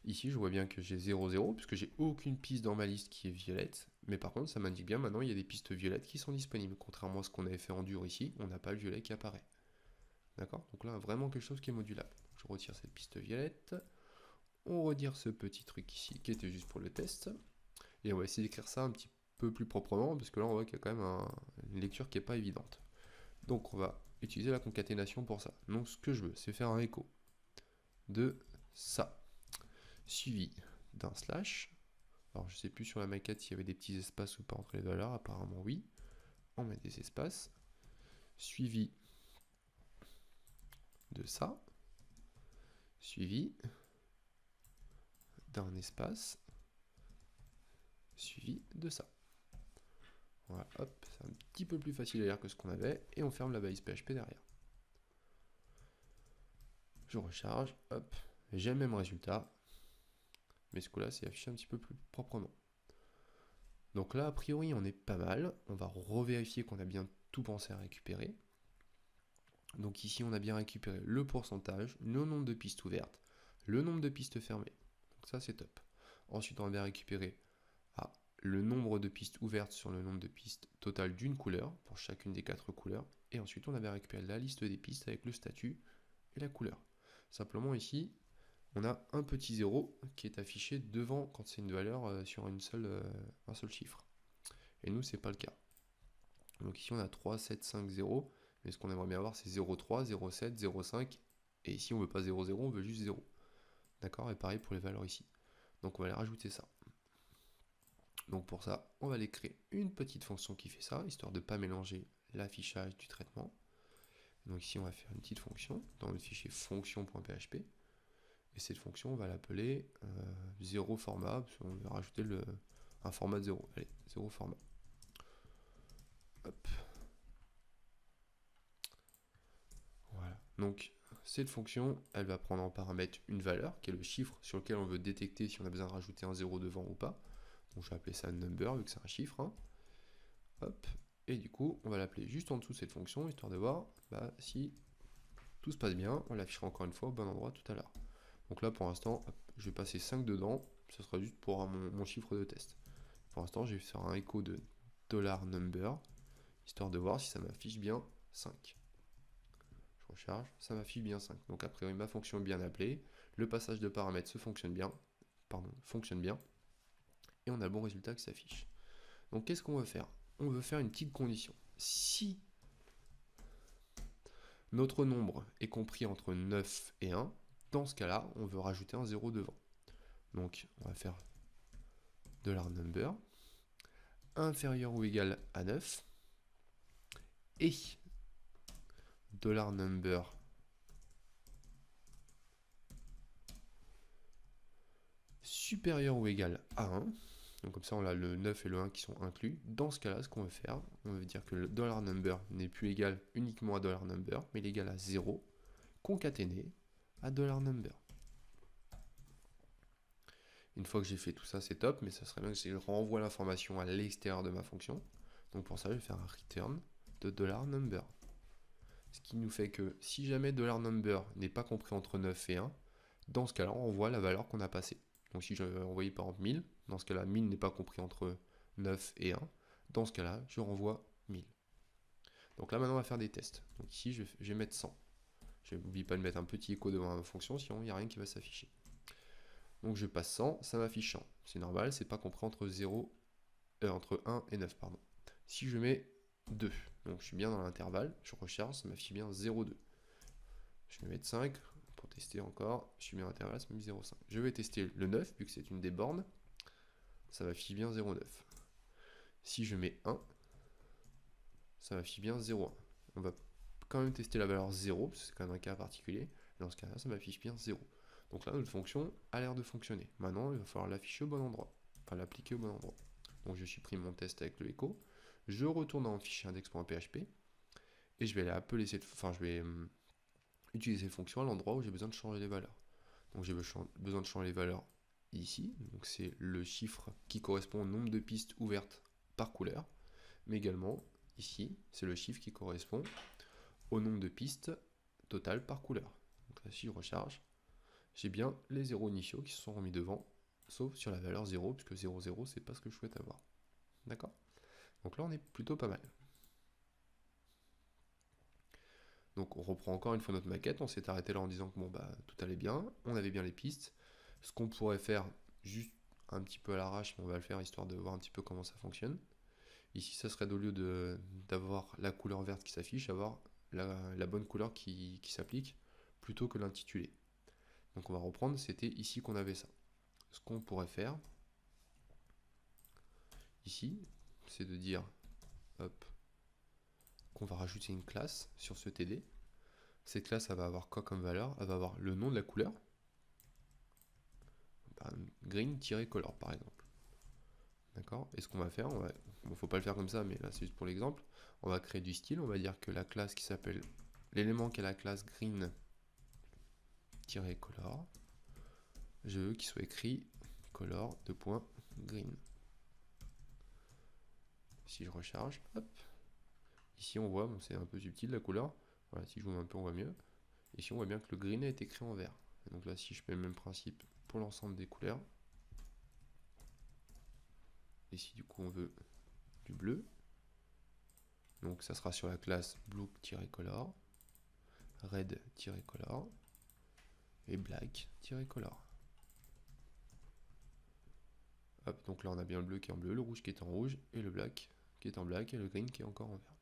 Ici, je vois bien que j'ai 0, 0, puisque j'ai aucune piste dans ma liste qui est violette, mais par contre, ça m'indique bien maintenant, il y a des pistes violettes qui sont disponibles. Contrairement à ce qu'on avait fait en dur ici, on n'a pas le violet qui apparaît. D'accord? Donc là, vraiment quelque chose qui est modulable. Je retire cette piste violette. On retire ce petit truc ici qui était juste pour le test. Et on va essayer d'écrire ça un petit peu plus proprement, parce que là, on voit qu'il y a quand même une lecture qui n'est pas évidente. Donc on va utiliser la concaténation pour ça. Donc ce que je veux, c'est faire un écho de ça, suivi d'un slash. Alors je sais plus sur la maquette s'il y avait des petits espaces ou pas entre les valeurs, apparemment oui. On met des espaces, suivi de ça, suivi d'un espace, suivi de ça. Voilà, hop, c'est un petit peu plus facile à lire que ce qu'on avait, et on ferme la balise PHP derrière. Je recharge, hop, j'ai le même résultat, mais ce coup-là, c'est affiché un petit peu plus proprement. Donc là, a priori, on est pas mal. On va revérifier qu'on a bien tout pensé à récupérer. Donc ici, on a bien récupéré le pourcentage, le nombre de pistes ouvertes, le nombre de pistes fermées. Donc ça, c'est top. Ensuite, on va bien récupérer le nombre de pistes ouvertes sur le nombre de pistes total d'une couleur, pour chacune des 4 couleurs. Et ensuite, on avait récupéré la liste des pistes avec le statut et la couleur. Simplement ici, on a un petit 0 qui est affiché devant quand c'est une valeur sur un seul chiffre. Et nous, c'est pas le cas. Donc ici, on a 3, 7, 5, 0. Mais ce qu'on aimerait bien avoir, c'est 0,3, 0,7, 0,5. Et ici, on veut pas 0,0, on veut juste 0. D'accord? Et pareil pour les valeurs ici. Donc on va aller rajouter ça. Donc pour ça, on va aller créer une petite fonction qui fait ça, histoire de ne pas mélanger l'affichage du traitement. Donc ici, on va faire une petite fonction dans le fichier fonction.php. Et cette fonction, on va l'appeler 0 format, on va rajouter un format de 0. Allez, 0 format. Hop. Voilà. Donc cette fonction, elle va prendre en paramètre une valeur, qui est le chiffre sur lequel on veut détecter si on a besoin de rajouter un 0 devant ou pas. Donc je vais appeler ça number, vu que c'est un chiffre. Hein. Hop. Et du coup, on va l'appeler juste en dessous de cette fonction, histoire de voir si tout se passe bien. On l'affichera encore une fois au bon endroit tout à l'heure. Donc là, pour l'instant, je vais passer 5 dedans. Ce sera juste pour mon chiffre de test. Pour l'instant, je vais faire un écho de $number, histoire de voir si ça m'affiche bien 5. Je recharge, ça m'affiche bien 5. Donc a priori, ma fonction est bien appelée. Le passage de paramètres fonctionne bien. Et on a le bon résultat qui s'affiche. Donc qu'est-ce qu'on veut faire? On veut faire une petite condition. Si notre nombre est compris entre 9 et 1, dans ce cas-là, on veut rajouter un 0 devant. Donc on va faire $number inférieur ou égal à 9 et $number supérieur ou égal à 1. Donc comme ça, on a le 9 et le 1 qui sont inclus. Dans ce cas-là, ce qu'on veut faire, on veut dire que le $number n'est plus égal uniquement à $number, mais il est égal à 0, concaténé à $number. Une fois que j'ai fait tout ça, c'est top, mais ça serait bien que je renvoie l'information à l'extérieur de ma fonction. Donc pour ça, je vais faire un return de $number. Ce qui nous fait que si jamais $number n'est pas compris entre 9 et 1, dans ce cas-là, on envoie la valeur qu'on a passée. Donc si je envoyé par exemple 1000, dans ce cas-là, 1000 n'est pas compris entre 9 et 1. Dans ce cas-là, je renvoie 1000. Donc là, maintenant, on va faire des tests. Donc ici, je vais mettre 100. Je n'oublie pas de mettre un petit écho devant ma fonction, sinon il n'y a rien qui va s'afficher. Donc je passe 100, ça m'affiche 100. C'est normal, c'est pas compris entre 1 et 9. Pardon. Si je mets 2, donc je suis bien dans l'intervalle, je recharge, ça m'affiche bien 0,2. Je vais mettre 5 pour tester encore, je suis bien dans l'intervalle, ça m'affiche 0,5. Je vais tester le 9, vu que c'est une des bornes, ça m'affiche bien 0,9. Si je mets 1, ça m'affiche bien 0,1. On va quand même tester la valeur 0, parce que c'est quand même un cas particulier. Dans ce cas-là, ça m'affiche bien 0. Donc là, notre fonction a l'air de fonctionner. Maintenant, il va falloir l'afficher au bon endroit, enfin l'appliquer au bon endroit. Donc je supprime mon test avec le écho, je retourne dans le fichier index.php, et je vais aller appeler utiliser cette fonction à l'endroit où j'ai besoin de changer les valeurs. Donc j'ai besoin de changer les valeurs ici, donc c'est le chiffre qui correspond au nombre de pistes ouvertes par couleur, mais également ici, c'est le chiffre qui correspond au nombre de pistes total par couleur. Donc là, si je recharge, j'ai bien les 0 initiaux qui se sont remis devant, sauf sur la valeur 0, puisque 0, 0, c'est pas ce que je souhaite avoir. D'accord? Donc là, on est plutôt pas mal. Donc on reprend encore une fois notre maquette, on s'est arrêté là en disant que bon, tout allait bien, on avait bien les pistes. Ce qu'on pourrait faire juste un petit peu à l'arrache, mais on va le faire histoire de voir un petit peu comment ça fonctionne. Ici, ça serait au lieu d'avoir la couleur verte qui s'affiche, avoir la bonne couleur qui s'applique, plutôt que l'intitulé. Donc on va reprendre, c'était ici qu'on avait ça. Ce qu'on pourrait faire, ici, c'est de dire, hop, qu'on va rajouter une classe sur ce TD. Cette classe, elle va avoir quoi comme valeur? Elle va avoir le nom de la couleur, green-color par exemple. D'accord? Et ce qu'on va faire, il ne faut pas le faire comme ça, mais là c'est juste pour l'exemple, on va créer du style, on va dire que la classe qui s'appelle, l'élément qui est la classe green-color, je veux qu'il soit écrit color de point green. Si je recharge, hop, ici on voit, bon, c'est un peu subtil la couleur, voilà, si je zoome un peu on voit mieux, ici on voit bien que le green est écrit en vert. Donc là, si je fais le même principe pour l'ensemble des couleurs, et si du coup on veut du bleu, donc ça sera sur la classe blue-color, red-color et black-color. Hop, donc là on a bien le bleu qui est en bleu, le rouge qui est en rouge, et le black qui est en black, et le green qui est encore en vert.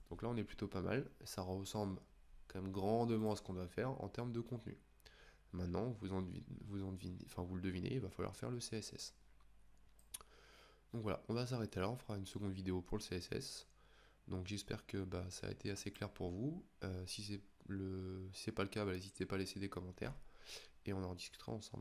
Donc là on est plutôt pas mal, ça ressemble quand même grandement à ce qu'on doit faire en termes de contenu. Maintenant, vous le devinez, il va falloir faire le CSS. Donc voilà, on va s'arrêter là, on fera une seconde vidéo pour le CSS. Donc j'espère que ça a été assez clair pour vous. Si c'est pas le cas, n'hésitez pas à laisser des commentaires et on en discutera ensemble.